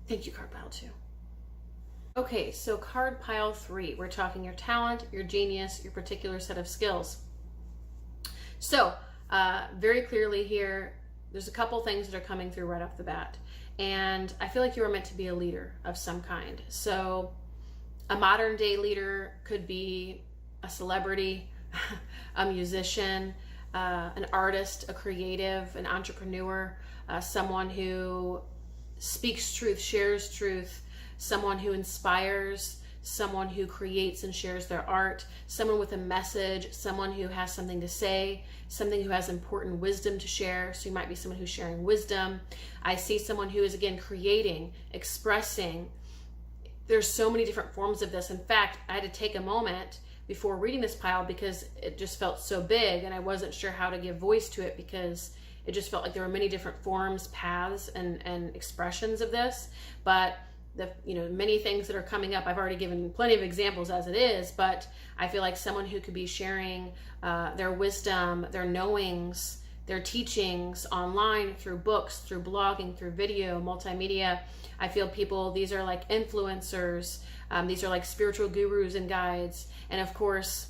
Thank you, card pile 2. Okay, so card pile 3, we're talking your talent, your genius, your particular set of skills. So very clearly here, there's a couple things that are coming through right off the bat. And I feel like you are meant to be a leader of some kind. So a modern day leader could be a celebrity, a musician, an artist, a creative, an entrepreneur, someone who speaks truth, shares truth, someone who inspires, someone who creates and shares their art, someone with a message, someone who has something to say, something who has important wisdom to share. So you might be someone who's sharing wisdom. I see someone who is, again, creating, expressing. There's so many different forms of this. In fact, I had to take a moment before reading this pile because it just felt so big and I wasn't sure how to give voice to it, because it just felt like there were many different forms, paths, and expressions of this. But many things that are coming up, I've already given plenty of examples as it is, but I feel like someone who could be sharing their wisdom, their knowings, their teachings online, through books, through blogging, through video, multimedia. I feel people, these are like influencers, these are like spiritual gurus and guides, and of course,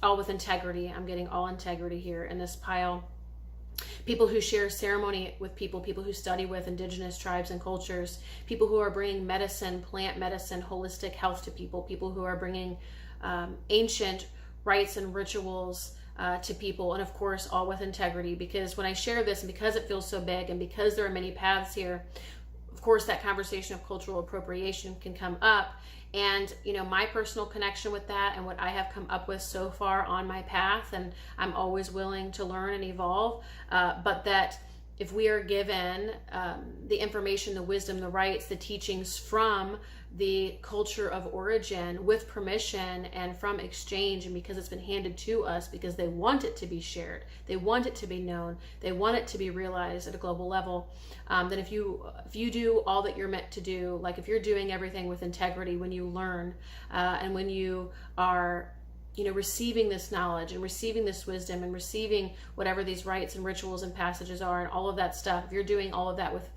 all with integrity. I'm getting all integrity here in this pile. People who share ceremony with people who study with indigenous tribes and cultures, people who are bringing medicine, plant medicine, holistic health to people who are bringing ancient rites and rituals to people, and of course, all with integrity. Because when I share this, and because it feels so big, and because there are many paths here, of course, that conversation of cultural appropriation can come up. And, my personal connection with that and what I have come up with so far on my path, and I'm always willing to learn and evolve, but that if we are given the information, the wisdom, the rights, the teachings from the culture of origin with permission and from exchange, and because it's been handed to us because they want it to be shared, they want it to be known, they want it to be realized at a global level, then if you do all that you're meant to do, like if you're doing everything with integrity, when you learn and when you are receiving this knowledge and receiving this wisdom and receiving whatever these rites and rituals and passages are and all of that stuff, if you're doing all of that with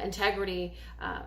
integrity,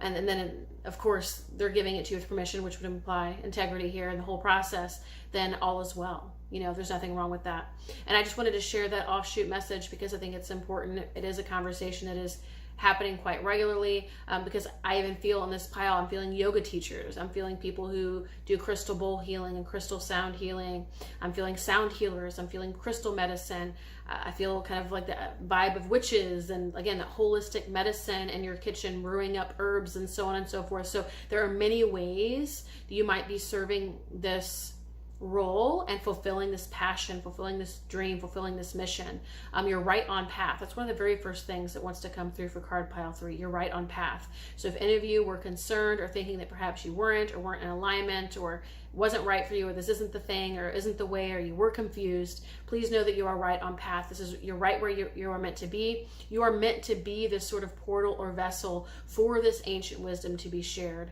and then of course they're giving it to you with permission, which would imply integrity here in the whole process, then all is well. There's nothing wrong with that. And I just wanted to share that offshoot message because I think it's important. It is a conversation that is happening quite regularly, because I even feel in this pile, I'm feeling yoga teachers, I'm feeling people who do crystal bowl healing and crystal sound healing, I'm feeling sound healers, I'm feeling crystal medicine, I feel kind of like the vibe of witches, and again, that holistic medicine in your kitchen, brewing up herbs and so on and so forth. So there are many ways that you might be serving this role and fulfilling this passion, fulfilling this dream, fulfilling this mission. You're right on path. That's one of the very first things that wants to come through for card pile 3. You're right on path. So if any of you were concerned or thinking that perhaps you weren't in alignment, or wasn't right for you, or this isn't the thing, or isn't the way, or you were confused, please know that you are right on path. You're right where you are meant to be. You are meant to be this sort of portal or vessel for this ancient wisdom to be shared,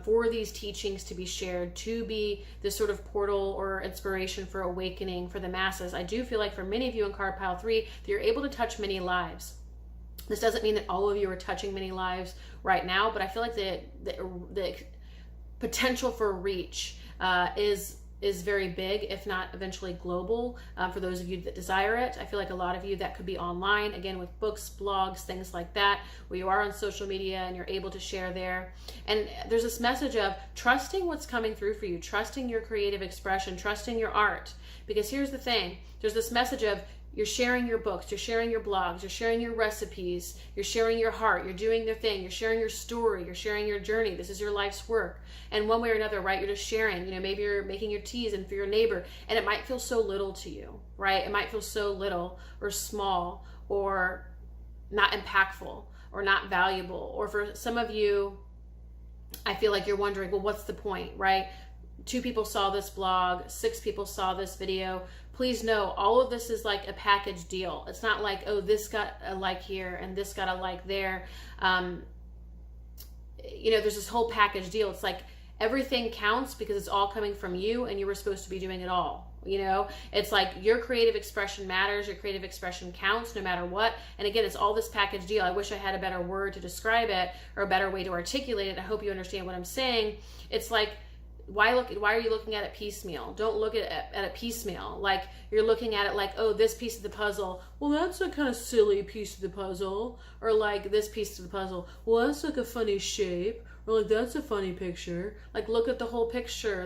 for these teachings to be shared, to be this sort of portal or inspiration for awakening for the masses. I do feel like for many of you in card pile 3, that you're able to touch many lives. This doesn't mean that all of you are touching many lives right now, but I feel like the potential for reach is very big, if not eventually global, for those of you that desire it. I feel like a lot of you that could be online, again, with books, blogs, things like that, where you are on social media and you're able to share there. And there's this message of trusting what's coming through for you, trusting your creative expression, trusting your art. Because here's the thing, there's this message of you're sharing your books, you're sharing your blogs, you're sharing your recipes, you're sharing your heart, you're doing their thing, you're sharing your story, you're sharing your journey. This is your life's work. And one way or another, right, you're just sharing, maybe you're making your teas and for your neighbor, and it might feel so little to you, right? It might feel so little or small or not impactful or not valuable. Or for some of you, I feel like you're wondering, well, what's the point, right? 2 people saw this blog, 6 people saw this video. Please know all of this is like a package deal. It's not like, oh, this got a like here and this got a like there. There's this whole package deal. It's like everything counts because it's all coming from you and you were supposed to be doing it all. It's like your creative expression matters, your creative expression counts no matter what. And again, it's all this package deal. I wish I had a better word to describe it or a better way to articulate it. I hope you understand what I'm saying. It's like why are you looking at it piecemeal? Don't look at it piecemeal. Like you're looking at it like, oh, this piece of the puzzle, well, that's a kind of silly piece of the puzzle. Or like this piece of the puzzle, well, that's like a funny shape. Or like, that's a funny picture. Like, look at the whole picture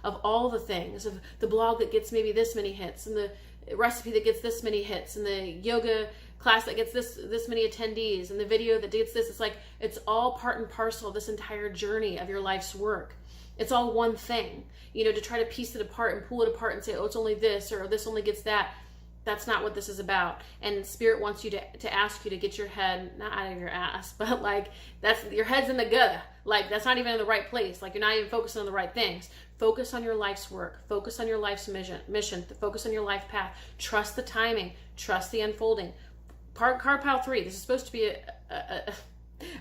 of all the things, of the blog that gets maybe this many hits, and the recipe that gets this many hits, and the yoga class that gets this many attendees, and the video that gets this. It's like, it's all part and parcel of this entire journey of your life's work. It's all one thing. You know, to try to piece it apart and pull it apart and say, oh, it's only this, or this only gets that. That's not what this is about. And Spirit wants you to ask you to get your head, not out of your ass, but like, that's, your head's in the gutter. Like, that's not even in the right place. Like, you're not even focusing on the right things. Focus on your life's work. Focus on your life's mission. Focus on your life path. Trust the timing. Trust the unfolding. Card pile 3. This is supposed to be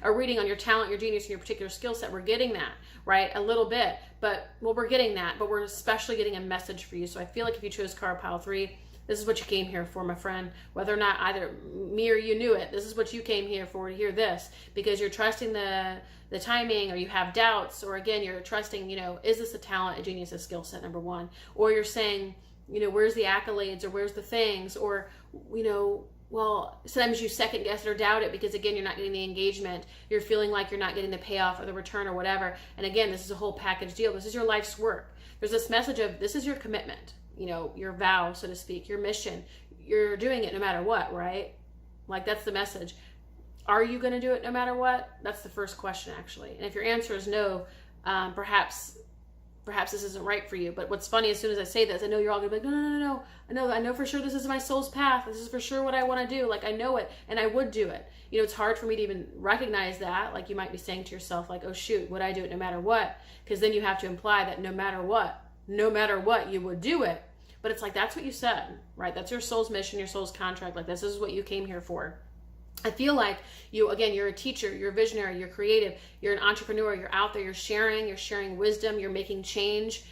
a reading on your talent, your genius, and your particular skill set. We're getting that, right? A little bit. But, well, we're getting that. But we're especially getting a message for you. So I feel like if you chose card pile 3, this is what you came here for, my friend. Whether or not either me or you knew it, this is what you came here for, to hear this. Because you're trusting the timing, or you have doubts, or again, you're trusting, you know, is this a talent, a genius, a skill set, number one? Or you're saying, you know, where's the accolades, or where's the things? Or, you know, well, sometimes you second guess it or doubt it because, again, you're not getting the engagement. You're feeling like you're not getting the payoff or the return or whatever. And again, this is a whole package deal. This is your life's work. There's this message of, this is your commitment. You know, your vow, so to speak, your mission. You're doing it no matter what, right? Like, that's the message. Are you going to do it no matter what? That's the first question, actually. And if your answer is no, perhaps this isn't right for you. But what's funny, as soon as I say this, I know you're all going to be like, no. I know for sure this is my soul's path. This is for sure what I want to do. Like, I know it, and I would do it. You know, it's hard for me to even recognize that. Like, you might be saying to yourself, like, oh, shoot, would I do it no matter what? Because then you have to imply that no matter what, you would do it. But it's like, that's what you said, right? That's your soul's mission, your soul's contract. Like, this is what you came here for. I feel like you, again, you're a teacher, you're a visionary, you're creative, you're an entrepreneur, you're out there, you're sharing wisdom, you're making change.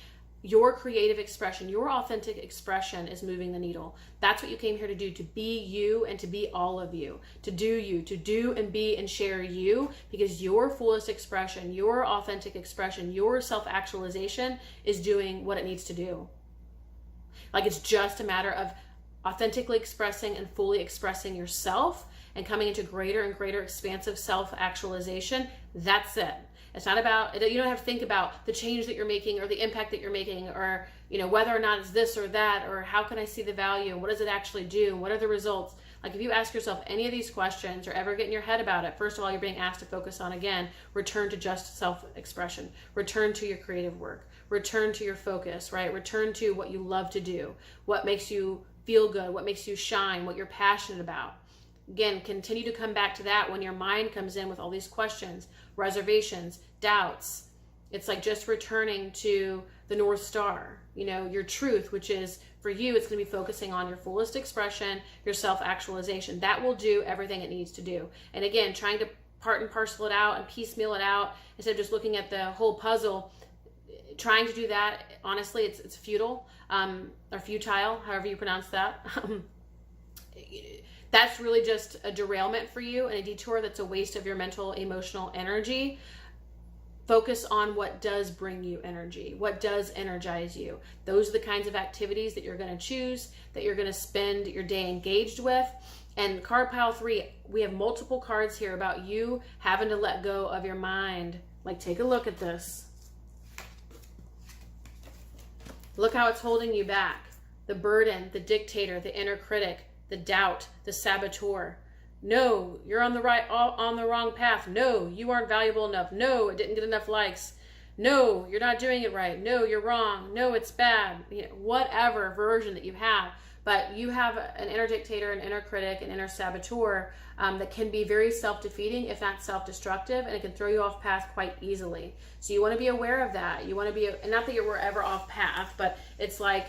Your creative expression, your authentic expression is moving the needle. That's what you came here to do, to be you and to be all of you, to do and be and share you, because your fullest expression, your authentic expression, your self-actualization is doing what it needs to do. Like, it's just a matter of authentically expressing and fully expressing yourself and coming into greater and greater expansive self-actualization. That's it. It's not about, you don't have to think about the change that you're making or the impact that you're making, or, you know, whether or not it's this or that, or how can I see the value and what does it actually do and what are the results. Like, if you ask yourself any of these questions or ever get in your head about it, first of all, you're being asked to focus on, again, return to just self-expression, return to your creative work, return to your focus, right? Return to what you love to do, what makes you feel good, what makes you shine, what you're passionate about. Again, continue to come back to that when your mind comes in with all these questions, reservations, doubts. It's like just returning to the North Star, you know, your truth, which is, for you, it's going to be focusing on your fullest expression, your self-actualization. That will do everything it needs to do. And again, trying to part and parcel it out and piecemeal it out instead of just looking at the whole puzzle, trying to do that, honestly, it's futile, or futile, however you pronounce that. That's really just a derailment for you and a detour that's a waste of your mental, emotional energy. Focus on what does bring you energy, what does energize you. Those are the kinds of activities that you're going to choose, that you're going to spend your day engaged with. And card pile 3, we have multiple cards here about you having to let go of your mind. Like, take a look at this. Look how it's holding you back. The burden, the dictator, the inner critic, the doubt, the saboteur. No, you're on the wrong path. No, you aren't valuable enough. No, it didn't get enough likes. No, you're not doing it right. No, you're wrong. No, it's bad. You know, whatever version that you have. But you have an inner dictator, an inner critic, an inner saboteur that can be very self-defeating, if not self-destructive, and it can throw you off path quite easily. So you want to be aware of that. You want to be, not that you're ever off path, but it's like,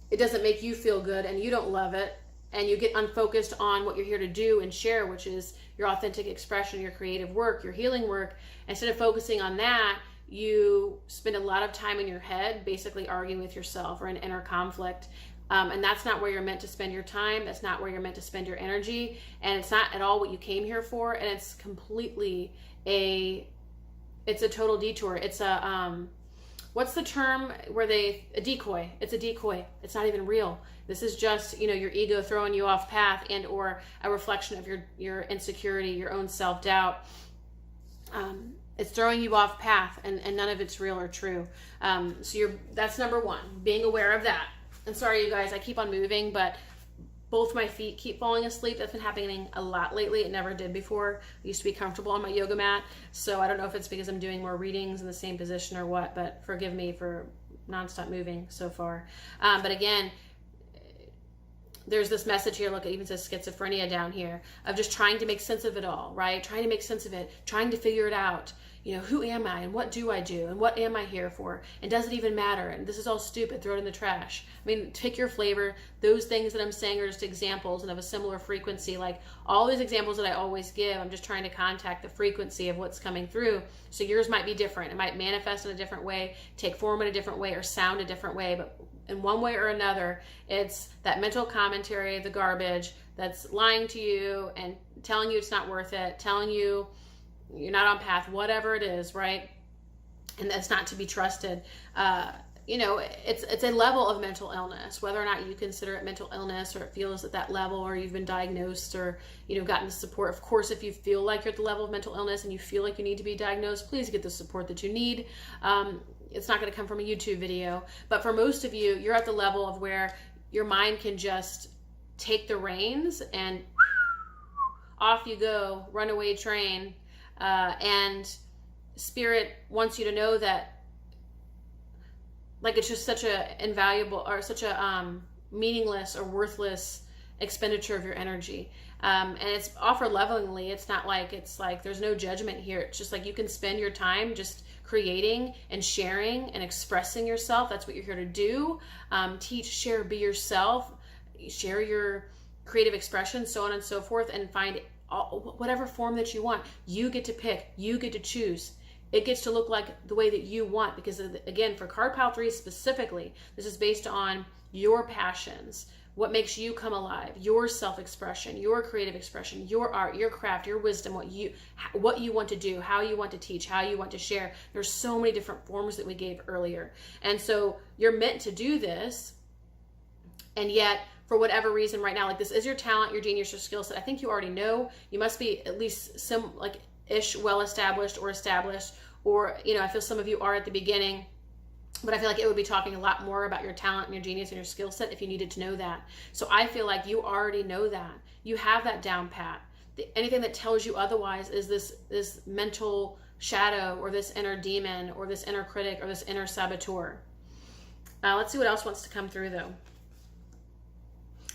it doesn't make you feel good and you don't love it, and you get unfocused on what you're here to do and share, which is your authentic expression, your creative work, your healing work. Instead of focusing on that, you spend a lot of time in your head basically arguing with yourself, or an inner conflict. And that's not where you're meant to spend your time. That's not where you're meant to spend your energy. And it's not at all what you came here for. And it's completely it's a total detour. It's a, what's the term where a decoy. It's a decoy. It's not even real. This is just, your ego throwing you off path, and or a reflection of your insecurity, your own self-doubt. It's throwing you off path, and none of it's real or true. So that's number one, being aware of that. And sorry, you guys, I keep on moving, but both my feet keep falling asleep. That's been happening a lot lately. It never did before. I used to be comfortable on my yoga mat. So I don't know if it's because I'm doing more readings in the same position or what, but forgive me for nonstop moving so far. But again, there's this message here, look, it even says schizophrenia down here, of just trying to make sense of it all, right? Trying to make sense of it, trying to figure it out. Who am I, and what do I do, and what am I here for, and does it even matter, and this is all stupid, throw it in the trash. I mean, pick your flavor. Those things that I'm saying are just examples and of a similar frequency. Like all these examples that I always give, I'm just trying to contact the frequency of what's coming through. So yours might be different. It might manifest in a different way, take form in a different way, or sound a different way, but in one way or another, it's that mental commentary, the garbage that's lying to you and telling you it's not worth it, telling you you're not on path, whatever it is, right? And that's not to be trusted. It's a level of mental illness, whether or not you consider it mental illness, or it feels at that level, or you've been diagnosed, or gotten the support. Of course, if you feel like you're at the level of mental illness and you feel like you need to be diagnosed, please get the support that you need. It's not going to come from a YouTube video, but for most of you, you're at the level of where your mind can just take the reins and off you go, runaway train. And spirit wants you to know that, like, it's just such a invaluable, or such a meaningless or worthless expenditure of your energy. And it's offered lovingly. It's not like, it's like there's no judgment here. It's just like you can spend your time just creating and sharing and expressing yourself. That's what you're here to do. Teach, share, be yourself, share your creative expression, so on and so forth, and find whatever form that you want. You get to pick, you get to choose. It gets to look like the way that you want, because again, for card pile 3 specifically, this is based on your passions, what makes you come alive, your self-expression, your creative expression, your art, your craft, your wisdom, what you want to do, how you want to teach, how you want to share. There's so many different forms that we gave earlier. And so you're meant to do this, and yet for whatever reason right now, like, this is your talent, your genius, your skill set. I think you already know. You must be at least some, like, ish well established, or I feel some of you are at the beginning, but I feel like it would be talking a lot more about your talent and your genius and your skill set if you needed to know that. So I feel like you already know that. You have that down pat. Anything that tells you otherwise is this mental shadow, or this inner demon, or this inner critic, or this inner saboteur. Let's see what else wants to come through, though.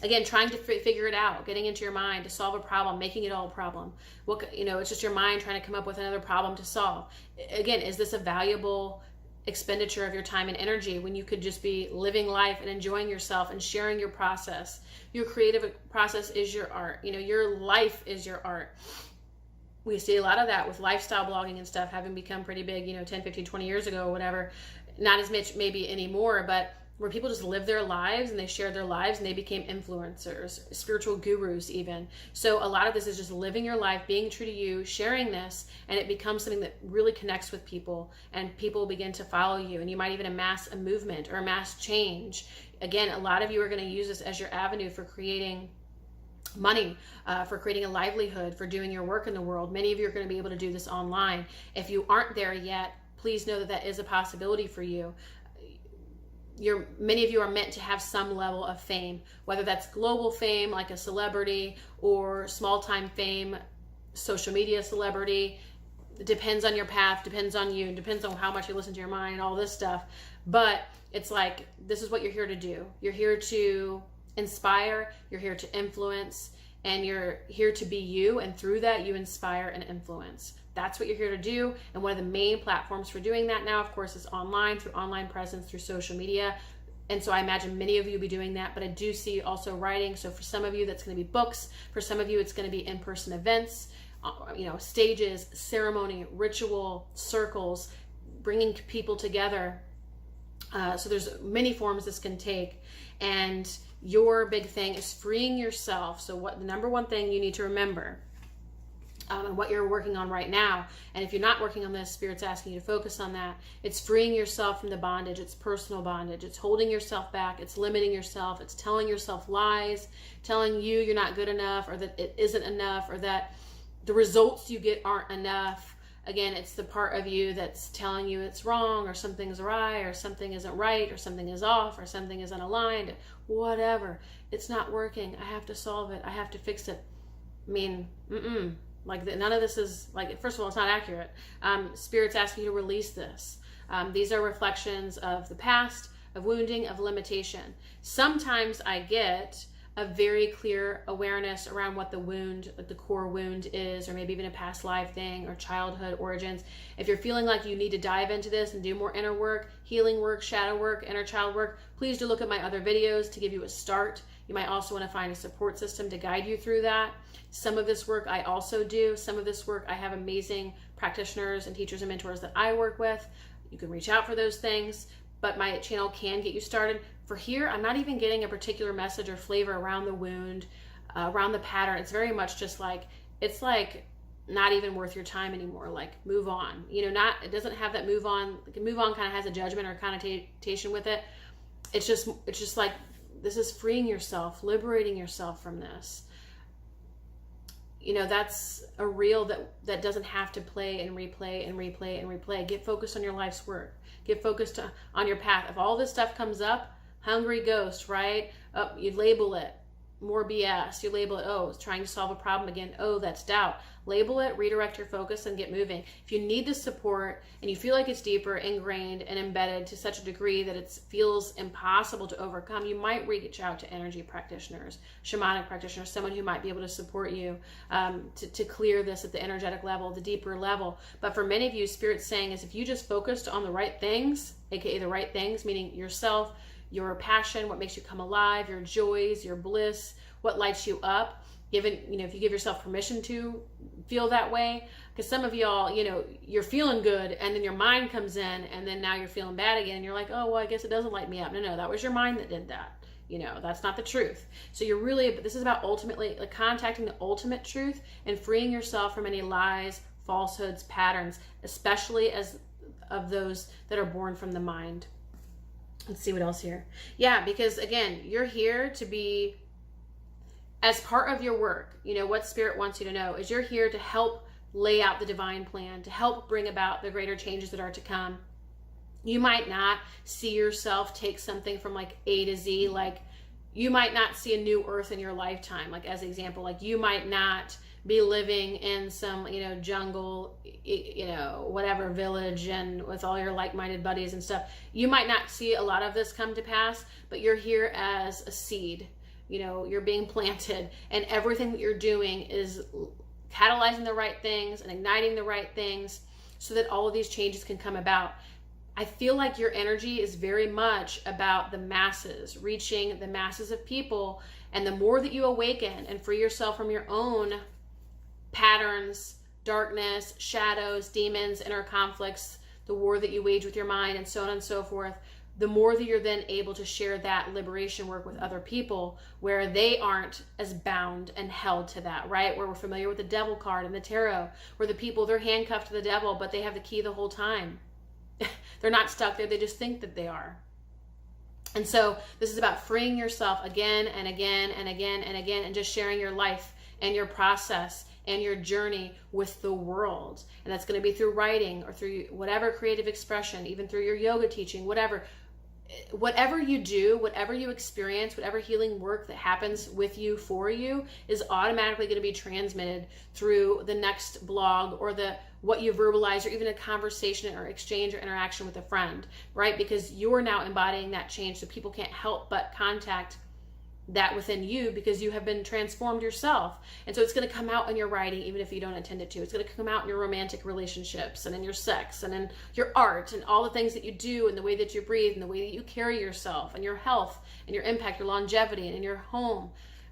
Again, trying to figure it out, getting into your mind to solve a problem, making it all a problem. It's just your mind trying to come up with another problem to solve. Again, is this a valuable expenditure of your time and energy when you could just be living life and enjoying yourself and sharing your process? Your creative process is your art. Your life is your art. We see a lot of that with lifestyle blogging and stuff having become pretty big, 10, 15, 20 years ago or whatever. Not as much maybe anymore, but where people just live their lives and they share their lives and they became influencers, spiritual gurus even. So a lot of this is just living your life, being true to you, sharing this, and it becomes something that really connects with people, and people begin to follow you, and you might even amass a movement or amass change. Again, a lot of you are going to use this as your avenue for creating money, for creating a livelihood, for doing your work in the world. Many of you are going to be able to do this online. If you aren't there yet, please know that that is a possibility for you. Many of you are meant to have some level of fame, whether that's global fame, like a celebrity, or small-time fame, social media celebrity. It depends on your path, depends on you, depends on how much you listen to your mind, all this stuff. But it's like, this is what you're here to do. You're here to inspire, you're here to influence, and you're here to be you, and through that, you inspire and influence. That's what you're here to do. And one of the main platforms for doing that now, of course, is online, through online presence, through social media. And so I imagine many of you will be doing that, but I do see also writing. So for some of you, that's going to be books. For some of you, it's going to be in-person events, stages, ceremony, ritual, circles, bringing people together. So there's many forms this can take. And your big thing is freeing yourself. So what the number one thing you need to remember and what you're working on right now. And if you're not working on this, Spirit's asking you to focus on that. It's freeing yourself from the bondage. It's personal bondage. It's holding yourself back. It's limiting yourself. It's telling yourself lies, telling you you're not good enough, or that it isn't enough, or that the results you get aren't enough. Again, it's the part of you that's telling you it's wrong, or something's awry, or something isn't right, or something is off, or something isn't aligned, whatever. It's not working. I have to solve it. I have to fix it. I mean, like none of this is like, first of all, it's not accurate. Spirit's asking you to release this. These are reflections of the past, of wounding, of limitation. Sometimes I get a very clear awareness around what the wound, like the core wound is, or maybe even a past life thing or childhood origins. If you're feeling like you need to dive into this and do more inner work, healing work, shadow work, inner child work, please do look at my other videos to give you a start. You might also want to find a support system to guide you through that. Some of this work I also do. Some of this work I have amazing practitioners and teachers and mentors that I work with. You can reach out for those things, but my channel can get you started. For here, I'm not even getting a particular message or flavor around the wound, around the pattern. It's very much just like, it's like not even worth your time anymore. Like, move on. You know, it doesn't have that move on. Like, move on kind of has a judgment or connotation with it. It's just like, this is freeing yourself, liberating yourself from this. You know, that's a reel that doesn't have to play and replay and replay and replay. Get focused on your life's work. Get focused on your path. If all this stuff comes up, hungry ghost, right? You label it more BS. You label it, oh, trying to solve a problem again. Oh, that's doubt. Label it, redirect your focus, and get moving. If you need the support and you feel like it's deeper, ingrained, and embedded to such a degree that it feels impossible to overcome, you might reach out to energy practitioners, shamanic practitioners, someone who might be able to support you to clear this at the energetic level, the deeper level. But for many of you, Spirit's saying is if you just focused on the right things, aka the right things, meaning yourself, your passion, what makes you come alive, your joys, your bliss, what lights you up, given, you know, if you give yourself permission to feel that way, because some of y'all, you know, you're feeling good and then your mind comes in and then now you're feeling bad again and you're like, oh, well, I guess it doesn't light me up. No, that was your mind that did that. You know, that's not the truth. So you're really, this is about ultimately like contacting the ultimate truth and freeing yourself from any lies, falsehoods, patterns, especially as of those that are born from the mind. Let's see what else here. Yeah, because again, you're here to be, as part of your work, you know, what Spirit wants you to know is you're here to help lay out the divine plan, to help bring about the greater changes that are to come. You might not see yourself take something from like A to Z, like you might not see a new earth in your lifetime, like as an example, like you might not be living in some, you know, jungle, you know, whatever village and with all your like-minded buddies and stuff. You might not see a lot of this come to pass, but you're here as a seed. You know, you're being planted, and everything that you're doing is catalyzing the right things and igniting the right things so that all of these changes can come about. I feel like your energy is very much about the masses, reaching the masses of people. And the more that you awaken and free yourself from your own patterns, darkness, shadows, demons, inner conflicts, the war that you wage with your mind, and so on and so forth, the more that you're then able to share that liberation work with other people where they aren't as bound and held to that, right? Where we're familiar with the devil card and the tarot, where the people, they're handcuffed to the devil, but they have the key the whole time. They're not stuck there. They just think that they are. And so this is about freeing yourself again and again and again and again, and just sharing your life and your process and your journey with the world. And that's going to be through writing or through whatever creative expression, even through your yoga teaching, whatever you do, whatever you experience, whatever healing work that happens with you, for you, is automatically going to be transmitted through the next blog or what you verbalize, or even a conversation or exchange or interaction with a friend, right? Because you're now embodying that change, so people can't help but contact that within you because you have been transformed yourself. And so it's going to come out in your writing, even if you don't intend it to. It's going to come out in your romantic relationships and in your sex and in your art and all the things that you do and the way that you breathe and the way that you carry yourself and your health and your impact, your longevity, and in your home.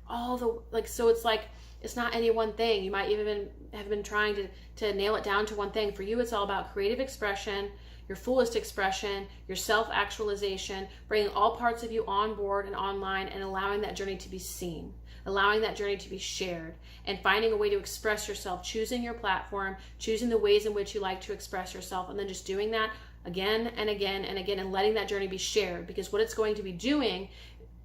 So it's like, it's not any one thing. You might even have been trying to nail it down to one thing. For you, it's all about creative expression, your fullest expression, your self-actualization, bringing all parts of you on board and online and allowing that journey to be seen. allowing that journey to be shared, and finding a way to express yourself, choosing your platform, choosing the ways in which you like to express yourself, and then just doing that again and again and again, and letting that journey be shared. Because what it's going to be doing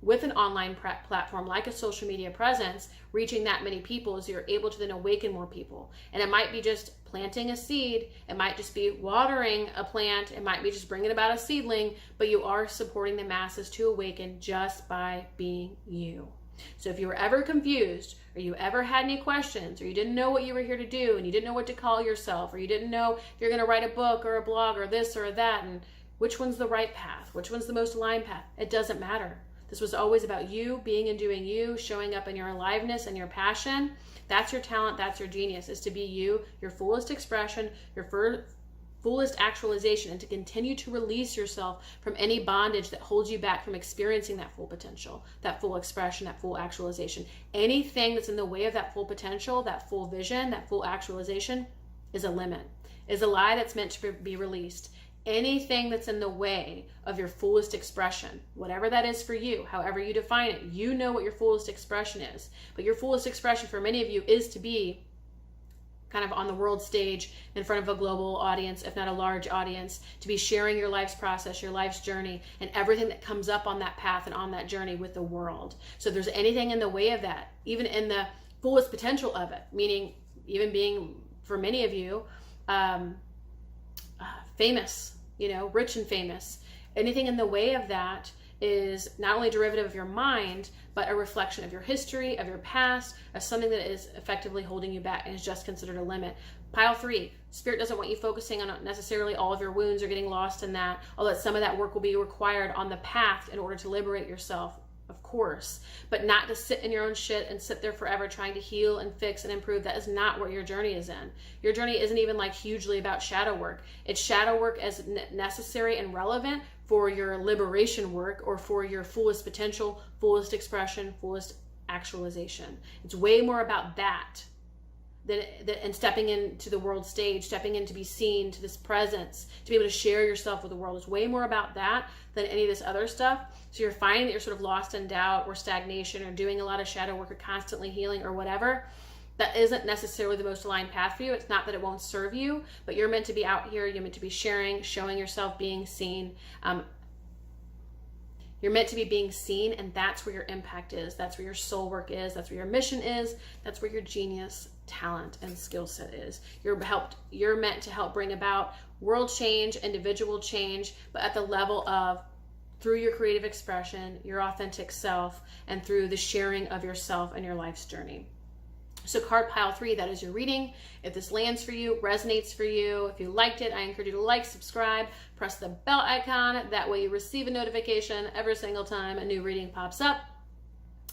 with an online platform like a social media presence, reaching that many people, is you're able to then awaken more people. And it might be just planting a seed, it might just be watering a plant, it might be just bringing about a seedling, but you are supporting the masses to awaken just by being you. So if you were ever confused, or you ever had any questions, or you didn't know what you were here to do, and you didn't know what to call yourself, or you didn't know if you're going to write a book or a blog or this or that, and which one's the right path, which one's the most aligned path, it doesn't matter. This was always about you being and doing you, showing up in your aliveness and your passion. That's your talent, that's your genius, is to be you, your fullest expression, your fullest actualization, and to continue to release yourself from any bondage that holds you back from experiencing that full potential, that full expression, that full actualization. Anything that's in the way of that full potential, that full vision, that full actualization is a limit, is a lie that's meant to be released. Anything that's in the way of your fullest expression, whatever that is for you, however you define it, you know what your fullest expression is. But your fullest expression for many of you is to be kind of on the world stage in front of a global audience, if not a large audience, to be sharing your life's process, your life's journey, and everything that comes up on that path and on that journey with the world. So if there's anything in the way of that, even in the fullest potential of it, meaning even being, for many of you, famous, rich and famous, anything in the way of that is not only derivative of your mind, but a reflection of your history, of your past, of something that is effectively holding you back and is just considered a limit. Pile 3, Spirit doesn't want you focusing on necessarily all of your wounds or getting lost in that, although some of that work will be required on the path in order to liberate yourself, of course, but not to sit in your own shit and sit there forever trying to heal and fix and improve. That is not what your journey is in. Your journey isn't even like hugely about shadow work. It's shadow work as necessary and relevant for your liberation work or for your fullest potential, fullest expression, fullest actualization. It's way more about that and stepping into the world stage, stepping in to be seen, to this presence, to be able to share yourself with the world. Is way more about that than any of this other stuff. So you're finding that you're sort of lost in doubt or stagnation or doing a lot of shadow work or constantly healing or whatever. That isn't necessarily the most aligned path for you. It's not that it won't serve you, but you're meant to be out here. You're meant to be sharing, showing yourself, being seen. You're meant to be being seen, and that's where your impact is. That's where your soul work is. That's where your mission is. That's where your genius, talent, and skill set is. You're meant to help bring about world change, individual change, but at the level of through your creative expression, your authentic self, and through the sharing of yourself and your life's journey. So card pile 3, that is your reading. If this lands for you, resonates for you, if you liked it, I encourage you to like, subscribe, press the bell icon. That way you receive a notification every single time a new reading pops up.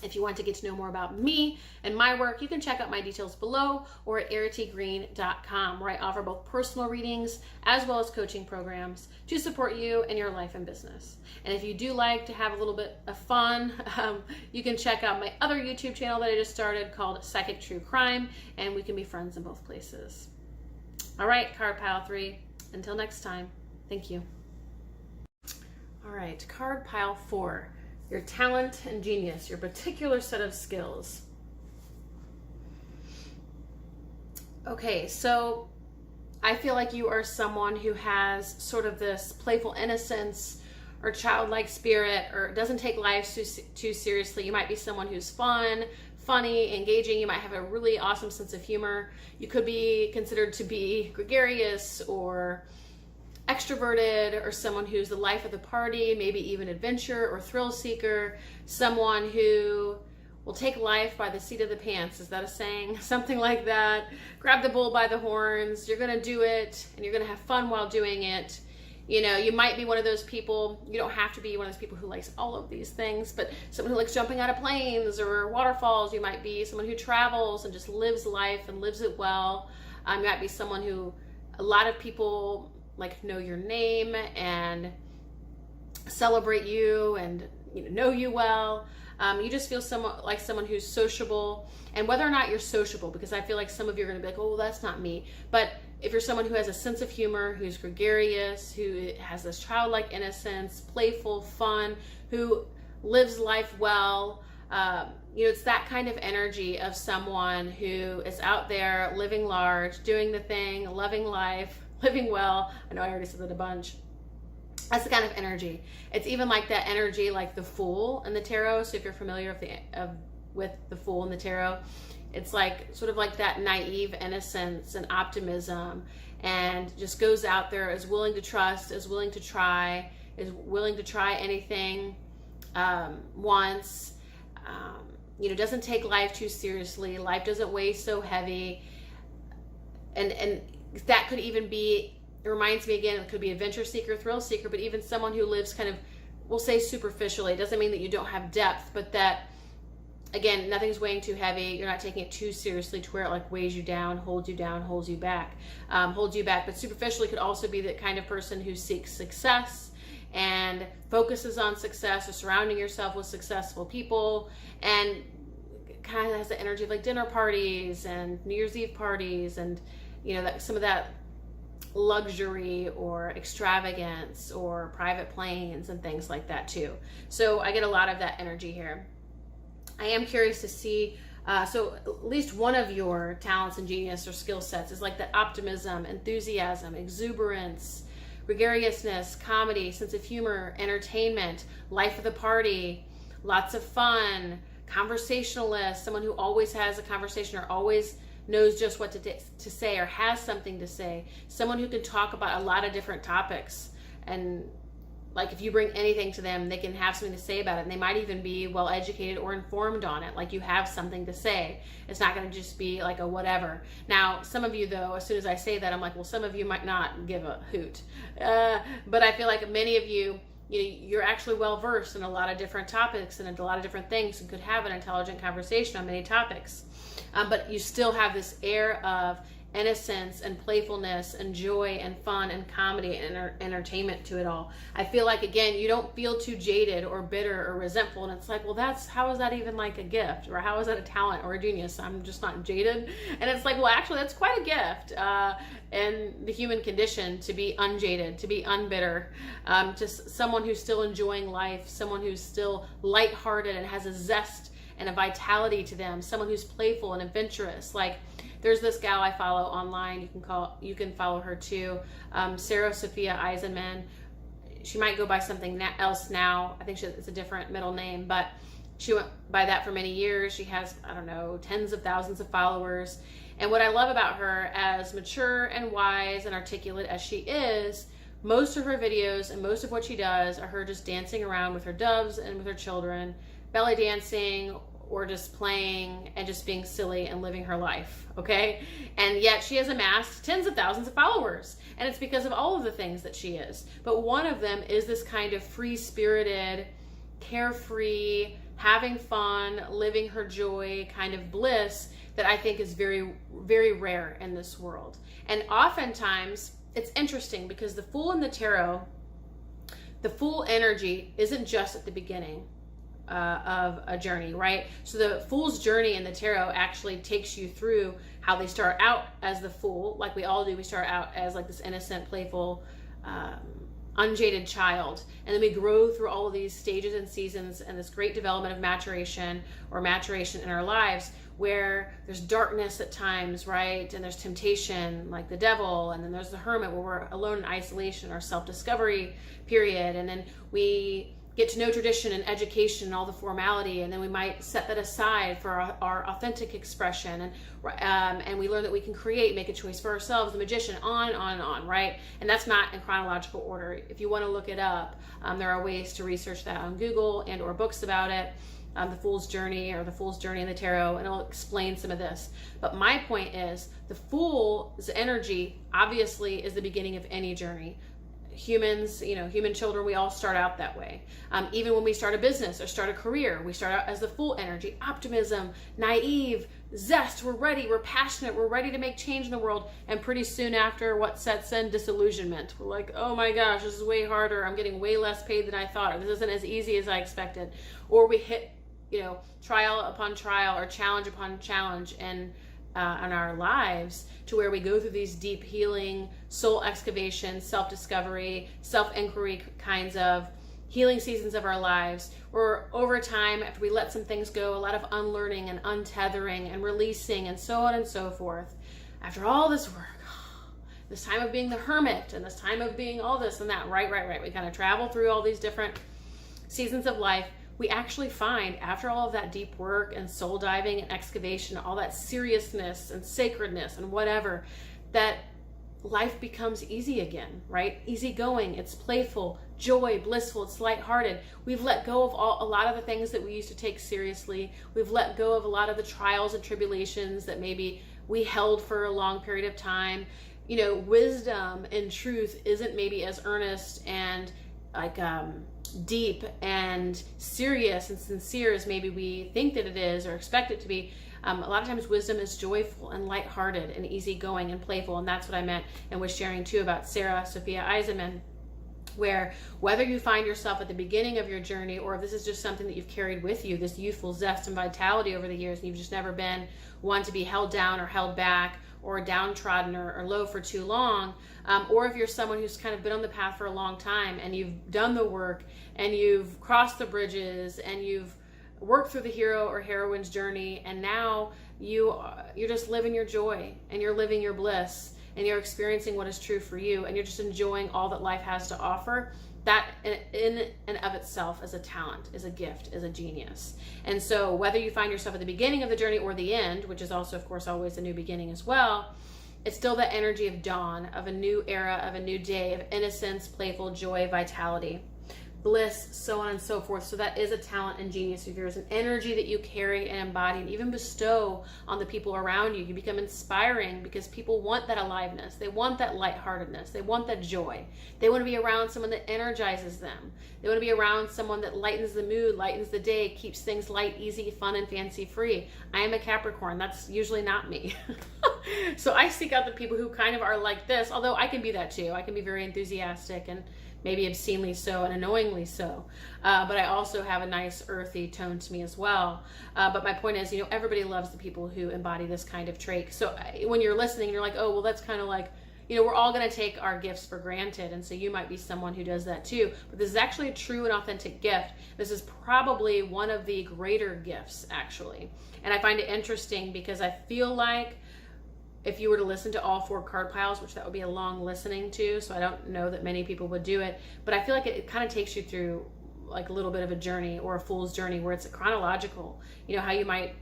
If you want to get to know more about me and my work, you can check out my details below or at erritygreen.com, where I offer both personal readings as well as coaching programs to support you in your life and business. And if you do like to have a little bit of fun, you can check out my other YouTube channel that I just started called Psychic True Crime, and we can be friends in both places. All right, card pile 3, until next time, thank you. All right, card pile 4. Your talent and genius, your particular set of skills. Okay, so I feel like you are someone who has sort of this playful innocence or childlike spirit, or doesn't take life too seriously. You might be someone who's fun, funny, engaging. You might have a really awesome sense of humor. You could be considered to be gregarious or extroverted, or someone who's the life of the party, maybe even adventure or thrill seeker, someone who will take life by the seat of the pants. Is that a saying? Something like that. Grab the bull by the horns. You're going to do it, and you're going to have fun while doing it. You might be one of those people. You don't have to be one of those people who likes all of these things, but someone who likes jumping out of planes or waterfalls. You might be someone who travels and just lives life and lives it well. You might be someone who a lot of people know your name and celebrate you and know you well. You just feel like someone who's sociable, and whether or not you're sociable, because I feel like some of you are going to be like, oh, well, that's not me. But if you're someone who has a sense of humor, who's gregarious, who has this childlike innocence, playful, fun, who lives life well, it's that kind of energy of someone who is out there living large, doing the thing, loving life, living well. I know I already said that a bunch. That's the kind of energy. It's even like that energy, like the Fool in the tarot. So if you're familiar with the Fool in the tarot, it's like sort of like that naive innocence and optimism, and just goes out there, is willing to trust, is willing to try anything once. Doesn't take life too seriously. Life doesn't weigh so heavy, and that could even be. It reminds me again, it could be adventure seeker, thrill seeker, but even someone who lives kind of, we'll say superficially. It doesn't mean that you don't have depth, but that, again, nothing's weighing too heavy. You're not taking it too seriously to where it like weighs you down, holds you back. But superficially could also be the kind of person who seeks success and focuses on success, or surrounding yourself with successful people, and kind of has the energy of like dinner parties and New Year's Eve parties, and that some of that luxury or extravagance or private planes and things like that too. So I get a lot of that energy here. I am curious to see, so at least one of your talents and genius or skill sets is like that optimism, enthusiasm, exuberance, gregariousness, comedy, sense of humor, entertainment, life of the party, lots of fun, conversationalist, someone who always has a conversation or always knows just what to say or has something to say, someone who can talk about a lot of different topics, and like if you bring anything to them, they can have something to say about it, and they might even be well educated or informed on it. Like you have something to say. It's not going to just be like a whatever. Now, some of you though, as soon as I say that, I'm like, well, some of you might not give a hoot, but I feel like many of you, you're actually well versed in a lot of different topics and a lot of different things, and could have an intelligent conversation on many topics. But you still have this air of innocence and playfulness and joy and fun and comedy and entertainment to it all. I feel like, again, you don't feel too jaded or bitter or resentful, and it's like, well, how is that even like a gift, or how is that a talent or a genius? I'm just not jaded. And it's like, well, actually that's quite a gift in the human condition, to be unjaded, to be unbitter, just someone who's still enjoying life, someone who's still lighthearted and has a zest and a vitality to them, someone who's playful and adventurous. Like there's this gal I follow online, you can follow her too, Sarah Sophia Eisenman. She might go by something else now. I think it's a different middle name, but she went by that for many years. She has, I don't know, tens of thousands of followers. And what I love about her, as mature and wise and articulate as she is, most of her videos and most of what she does are her just dancing around with her doves and with her children, belly dancing, or just playing and just being silly and living her life, okay? And yet she has amassed tens of thousands of followers, and it's because of all of the things that she is. But one of them is this kind of free-spirited, carefree, having fun, living her joy kind of bliss that I think is very, very rare in this world. And oftentimes, it's interesting because the Fool in the tarot, the Fool energy isn't just at the beginning of a journey, right? So the Fool's journey in the tarot actually takes you through how they start out as the Fool, like we all do. We start out as like this innocent, playful, unjaded child, and then we grow through all of these stages and seasons and this great development of maturation in our lives, where there's darkness at times, right? And there's temptation, like the devil, and then there's the hermit, where we're alone in isolation, our self-discovery period, and then we get to know tradition and education and all the formality, and then we might set that aside for our authentic expression, and we learn that we can create, make a choice for ourselves, the magician, on and on, right? And that's not in chronological order. If you want to look it up, there are ways to research that on Google and or books about it, the Fool's Journey or the Fool's Journey in the Tarot, and it'll explain some of this. But my point is, the Fool's energy obviously is the beginning of any journey. Humans, human children, we all start out that way. Even when we start a business or start a career, we start out as the Fool energy, optimism, naive, zest, we're ready, we're passionate, we're ready to make change in the world. And pretty soon after, what sets in? Disillusionment. We're like, oh my gosh, this is way harder. I'm getting way less paid than I thought. Or this isn't as easy as I expected. Or we hit, trial upon trial or challenge upon challenge in our lives, to where we go through these deep healing, soul excavation, self-discovery, self-inquiry kinds of healing seasons of our lives, or over time, after we let some things go, a lot of unlearning and untethering and releasing and so on and so forth. After all this work, this time of being the hermit and this time of being all this and that, right. We kind of travel through all these different seasons of life. We actually find, after all of that deep work and soul diving and excavation, all that seriousness and sacredness and whatever, that life becomes easy again, right? Easygoing, it's playful, joy, blissful, it's lighthearted. We've let go of a lot of the things that we used to take seriously. We've let go of a lot of the trials and tribulations that maybe we held for a long period of time. You know, wisdom and truth isn't maybe as earnest and like deep and serious and sincere as maybe we think that it is or expect it to be. A lot of times wisdom is joyful and lighthearted and easygoing and playful, and that's what I meant and was sharing too about Sarah Sophia Eisenman, where whether you find yourself at the beginning of your journey or if this is just something that you've carried with you, this youthful zest and vitality over the years, and you've just never been one to be held down or held back or downtrodden or low for too long, or if you're someone who's kind of been on the path for a long time and you've done the work and you've crossed the bridges and you've worked through the hero or heroine's journey, and now you're just living your joy and you're living your bliss and you're experiencing what is true for you and you're just enjoying all that life has to offer. That in and of itself is a talent, is a gift, is a genius. And so whether you find yourself at the beginning of the journey or the end, which is also of course always a new beginning as well, it's still that energy of dawn, of a new era, of a new day, of innocence, playful joy, vitality, bliss, so on and so forth. So that is a talent and genius of yours, an energy that you carry and embody and even bestow on the people around you. You become inspiring because people want that aliveness. They want that lightheartedness. They want that joy. They want to be around someone that energizes them. They want to be around someone that lightens the mood, lightens the day, keeps things light, easy, fun, and fancy free. I am a Capricorn. That's usually not me. So I seek out the people who kind of are like this, although I can be that too. I can be very enthusiastic and maybe obscenely so and annoyingly so. But I also have a nice earthy tone to me as well. But my point is, everybody loves the people who embody this kind of trait. So when you're listening, you're like, oh, well, that's kind of like, we're all going to take our gifts for granted. And so you might be someone who does that too. But this is actually a true and authentic gift. This is probably one of the greater gifts, actually. And I find it interesting because I feel like if you were to listen to all 4 card piles, which that would be a long listening to, so I don't know that many people would do it, but I feel like it kind of takes you through like a little bit of a journey or a fool's journey where it's chronological, how you might,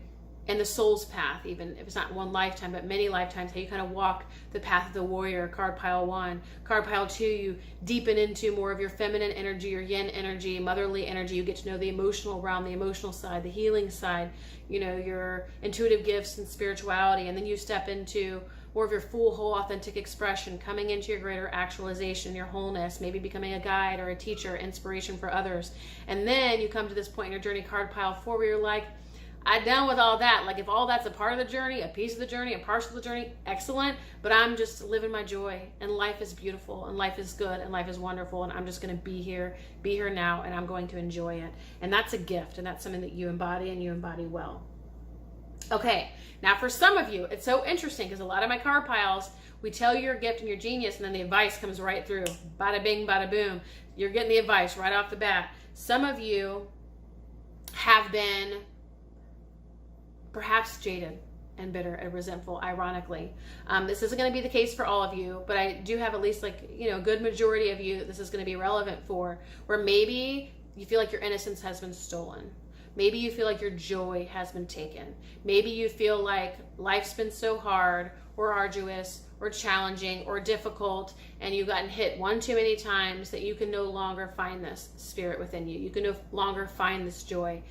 and the soul's path, even if it's not one lifetime, but many lifetimes, how you kind of walk the path of the warrior, card pile 1. Card pile 2, you deepen into more of your feminine energy, your yin energy, motherly energy. You get to know the emotional realm, the emotional side, the healing side, your intuitive gifts and spirituality. And then you step into more of your full, whole, authentic expression, coming into your greater actualization, your wholeness, maybe becoming a guide or a teacher, inspiration for others. And then you come to this point in your journey, card pile 4, where you're like, I'm done with all that. Like, if all that's a part of the journey, a piece of the journey, a parcel of the journey, excellent. But I'm just living my joy, and life is beautiful, and life is good, and life is wonderful, and I'm just going to be here now, and I'm going to enjoy it. And that's a gift, and that's something that you embody, and you embody well. Okay, now for some of you, it's so interesting because a lot of my card piles, we tell you your gift and your genius, and then the advice comes right through. Bada bing, bada boom. You're getting the advice right off the bat. Some of you have been perhaps jaded and bitter and resentful, ironically. This isn't going to be the case for all of you, but I do have at least a good majority of you that this is going to be relevant for, where maybe you feel like your innocence has been stolen. Maybe you feel like your joy has been taken. Maybe you feel like life's been so hard or arduous or challenging or difficult, and you've gotten hit one too many times that you can no longer find this spirit within you. You can no longer find this joy.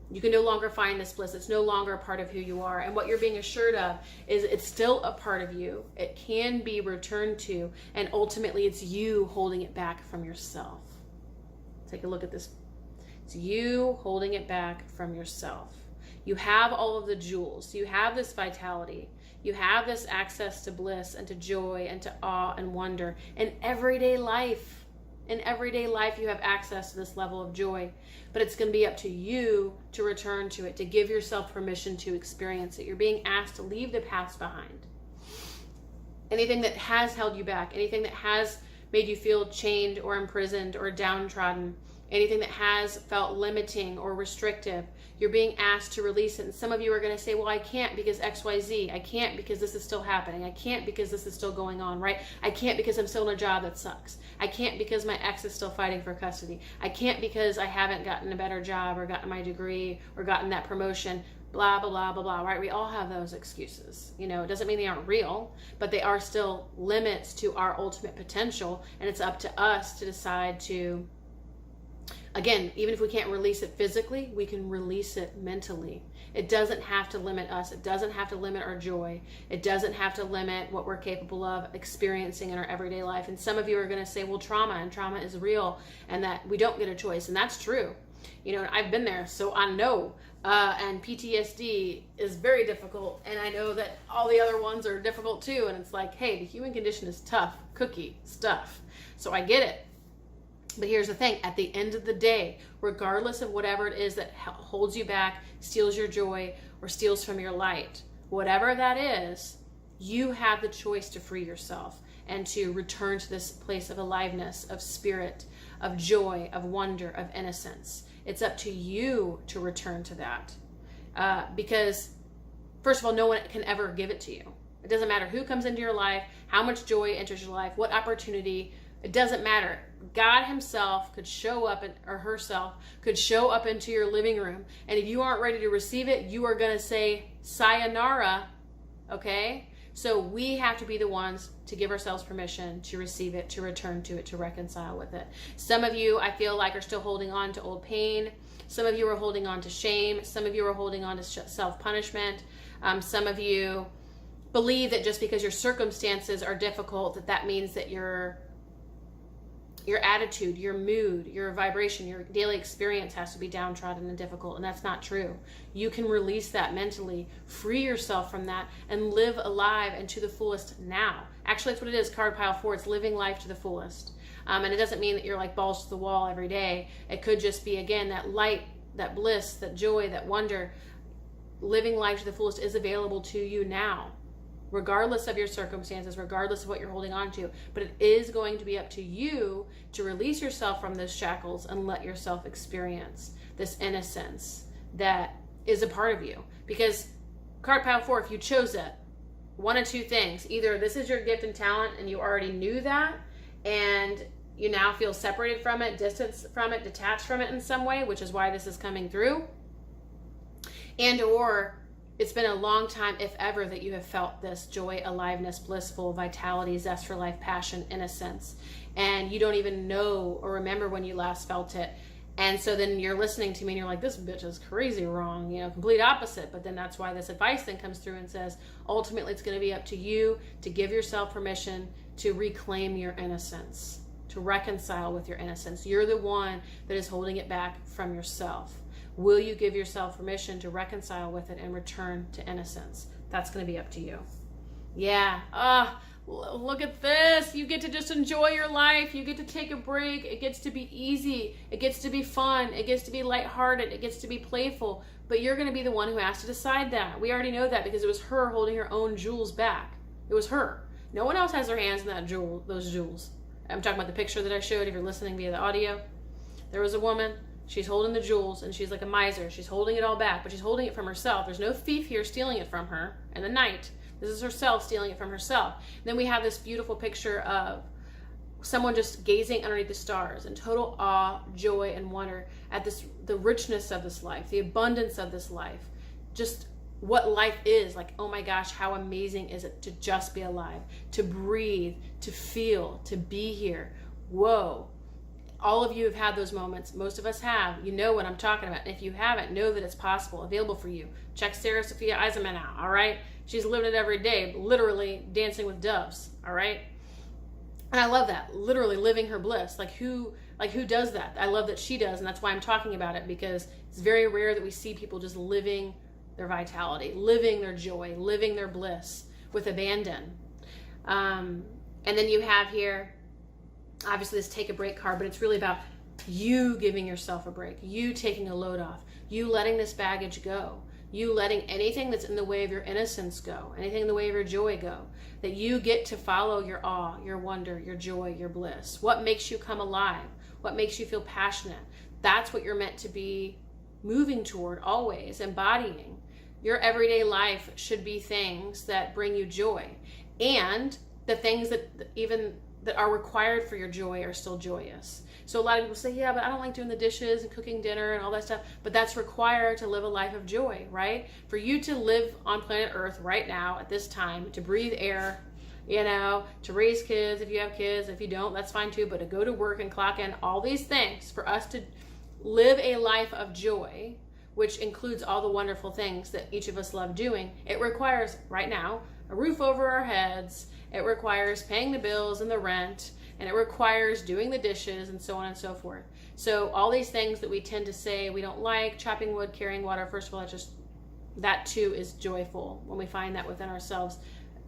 You can no longer find this bliss. It's no longer a part of who you are. And what you're being assured of is it's still a part of you. It can be returned to. And ultimately, it's you holding it back from yourself. Take a look at this. It's you holding it back from yourself. You have all of the jewels. You have this vitality. You have this access to bliss and to joy and to awe and wonder. In everyday life, you have access to this level of joy. But it's going to be up to you to return to it, to give yourself permission to experience it. You're being asked to leave the past behind. Anything that has held you back, anything that has made you feel chained or imprisoned or downtrodden, anything that has felt limiting or restrictive, you're being asked to release it. And some of you are going to say, well, I can't because XYZ. I can't because this is still happening. I can't because this is still going on, right? I can't because I'm still in a job that sucks. I can't because my ex is still fighting for custody. I can't because I haven't gotten a better job or gotten my degree or gotten that promotion, blah, blah, blah, blah, blah, right? We all have those excuses. You know, it doesn't mean they aren't real, but they are still limits to our ultimate potential. And it's up to us to decide to, again, even if we can't release it physically, we can release it mentally. It doesn't have to limit us. It doesn't have to limit our joy. It doesn't have to limit what we're capable of experiencing in our everyday life. And some of you are going to say, well, trauma is real and that we don't get a choice. And that's true. You know, I've been there, so I know. And PTSD is very difficult. And I know that all the other ones are difficult too. And it's like, hey, the human condition is tough cookie stuff. So I get it. But here's the thing, at the end of the day, regardless of whatever it is that holds you back, steals your joy, or steals from your light, whatever that is, you have the choice to free yourself and to return to this place of aliveness, of spirit, of joy, of wonder, of innocence. It's up to you to return to that. Because, first of all, no one can ever give it to you. It doesn't matter who comes into your life, how much joy enters your life, what opportunity. It doesn't matter. God himself could show up, or herself could show up into your living room. And if you aren't ready to receive it, you are going to say sayonara. Okay? So we have to be the ones to give ourselves permission to receive it, to return to it, to reconcile with it. Some of you, I feel like, are still holding on to old pain. Some of you are holding on to shame. Some of you are holding on to self-punishment. Some of you believe that just because your circumstances are difficult, that means that your attitude, your mood, your vibration, your daily experience has to be downtrodden and difficult, and that's not true. You can release that mentally, free yourself from that, and live alive and to the fullest now. Actually, that's what it is, card pile 4. It's living life to the fullest. And it doesn't mean that you're like balls to the wall every day. It could just be, again, that light, that bliss, that joy, that wonder. Living life to the fullest is available to you now, regardless of your circumstances, regardless of what you're holding on to. But it is going to be up to you to release yourself from those shackles and let yourself experience this innocence that is a part of you. Because card pile 4, if you chose it, one of two things. Either this is your gift and talent and you already knew that and you now feel separated from it, distanced from it, detached from it in some way, which is why this is coming through. And or it's been a long time, if ever, that you have felt this joy, aliveness, blissful, vitality, zest for life, passion, innocence. And you don't even know or remember when you last felt it. And so then you're listening to me and you're like, this bitch is crazy wrong, you know, complete opposite. But then that's why this advice then comes through and says, ultimately it's going to be up to you to give yourself permission to reclaim your innocence, to reconcile with your innocence. You're the one that is holding it back from yourself. Will you give yourself permission to reconcile with it and return to innocence? That's going to be up to you. Yeah. Look at this. You get to just enjoy your life. You get to take a break. It gets to be easy. It gets to be fun. It gets to be lighthearted. It gets to be playful. But you're going to be the one who has to decide that. We already know that because it was her holding her own jewels back. It was her. No one else has their hands in that jewel, those jewels. I'm talking about the picture that I showed if you're listening via the audio. There was a woman. She's holding the jewels and she's like a miser. She's holding it all back, but she's holding it from herself. There's no thief here stealing it from her in the night. This is herself stealing it from herself. And then we have this beautiful picture of someone just gazing underneath the stars in total awe, joy, and wonder at the richness of this life, the abundance of this life, just what life is. Like, oh my gosh, how amazing is it to just be alive, to breathe, to feel, to be here. Whoa. All of you have had those moments. Most of us have. You know what I'm talking about. And if you haven't, know that it's possible, available for you. Check Sarah Sophia Eisenman out, all right? She's living it every day, literally dancing with doves, all right? And I love that, literally living her bliss. Like who does that? I love that she does, and that's why I'm talking about it, because it's very rare that we see people just living their vitality, living their joy, living their bliss with abandon. And then you have here, obviously this take a break card, but it's really about you giving yourself a break, you taking a load off, you letting this baggage go, you letting anything that's in the way of your innocence go, anything in the way of your joy go, that you get to follow your awe, your wonder, your joy, your bliss. What makes you come alive? What makes you feel passionate? That's what you're meant to be moving toward, always embodying. Your everyday life should be things that bring you joy, and the things that even that are required for your joy are still joyous. So a lot of people say, yeah, but I don't like doing the dishes and cooking dinner and all that stuff, but that's required to live a life of joy, right? For you to live on planet Earth right now at this time, to breathe air, you know, to raise kids if you have kids, if you don't, that's fine too, but to go to work and clock in, all these things, for us to live a life of joy, which includes all the wonderful things that each of us love doing, it requires right now a roof over our heads, it requires paying the bills and the rent, and it requires doing the dishes and so on and so forth. So all these things that we tend to say we don't like, chopping wood, carrying water, first of all, that too is joyful when we find that within ourselves.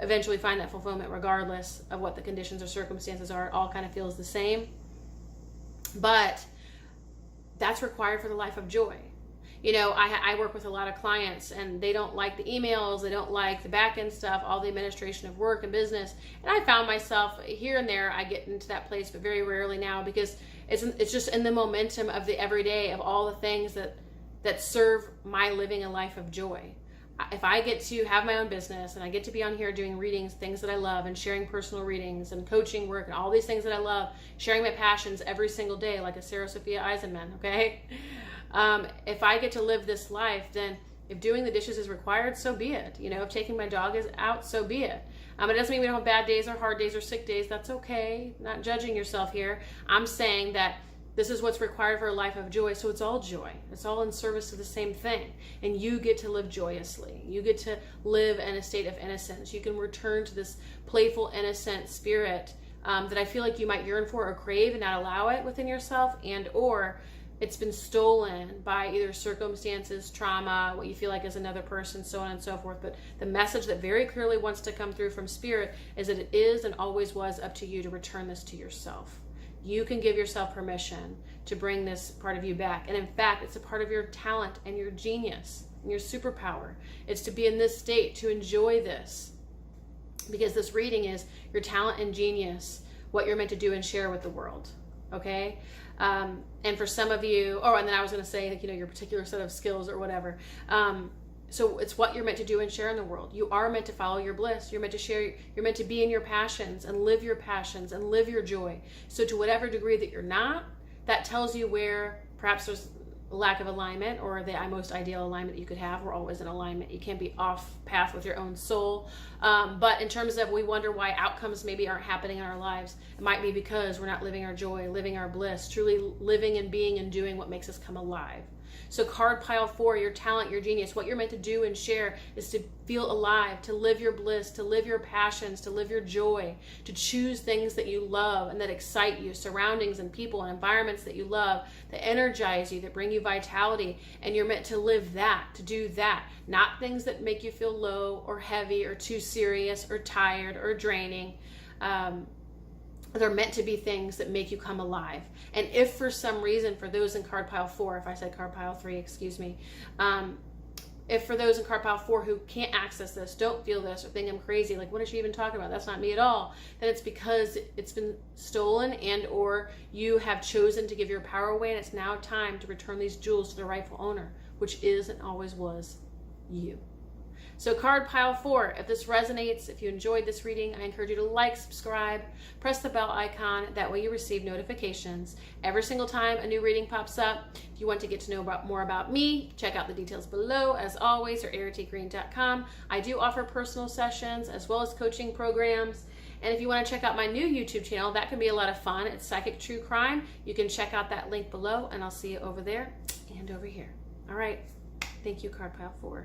Eventually find that fulfillment regardless of what the conditions or circumstances are. It all kind of feels the same. But that's required for the life of joy. You know, I work with a lot of clients, and they don't like the emails, they don't like the back end stuff, all the administration of work and business. And I found myself here and there, I get into that place, but very rarely now, because it's just in the momentum of the everyday, of all the things that serve my living a life of joy. If I get to have my own business and I get to be on here doing readings, things that I love, and sharing personal readings and coaching work and all these things that I love, sharing my passions every single day, like a Sarah Sophia Eisenman, okay? If I get to live this life, then if doing the dishes is required, so be it. You know, if taking my dog is out, so be it. It doesn't mean we don't have bad days or hard days or sick days. That's okay. Not judging yourself here. I'm saying that this is what's required for a life of joy. So it's all joy. It's all in service to the same thing. And you get to live joyously. You get to live in a state of innocence. You can return to this playful, innocent spirit that I feel like you might yearn for or crave and not allow it within yourself, and or it's been stolen by either circumstances, trauma, what you feel like is another person, so on and so forth. But the message that very clearly wants to come through from Spirit is that it is and always was up to you to return this to yourself. You can give yourself permission to bring this part of you back. And in fact, it's a part of your talent and your genius and your superpower. It's to be in this state, to enjoy this. Because this reading is your talent and genius, what you're meant to do and share with the world. Okay? And for some of you, and then I was going to say, like, you know, your particular set of skills or whatever. So it's what you're meant to do and share in the world. You are meant to follow your bliss. You're meant to share, you're meant to be in your passions and live your passions and live your joy. So to whatever degree that you're not, that tells you where perhaps there's a lack of alignment, or the most ideal alignment that you could have. We're always in alignment. You can't be off path with your own soul. But in terms of we wonder why outcomes maybe aren't happening in our lives, it might be because we're not living our joy, living our bliss, truly living and being and doing what makes us come alive. So card pile 4, your talent, your genius, what you're meant to do and share is to feel alive, to live your bliss, to live your passions, to live your joy, to choose things that you love and that excite you, surroundings and people and environments that you love, that energize you, that bring you vitality. And you're meant to live that, to do that, not things that make you feel low or heavy or too serious or tired or draining. They're meant to be things that make you come alive. And if for some reason, for those in card pile 4, if I said card pile 3, excuse me, if for those in card pile 4 who can't access this, don't feel this, or think I'm crazy, like what is she even talking about? That's not me at all. Then it's because it's been stolen, and or you have chosen to give your power away, and it's now time to return these jewels to the rightful owner, which is and always was you. So card pile 4, if this resonates, if you enjoyed this reading, I encourage you to like, subscribe, press the bell icon. That way you receive notifications every single time a new reading pops up. If you want to get to know more about me, check out the details below, as always, or erritygreen.com. I do offer personal sessions as well as coaching programs. And if you want to check out my new YouTube channel, that can be a lot of fun. It's Psychic True Crime. You can check out that link below, and I'll see you over there and over here. All right. Thank you, card pile 4.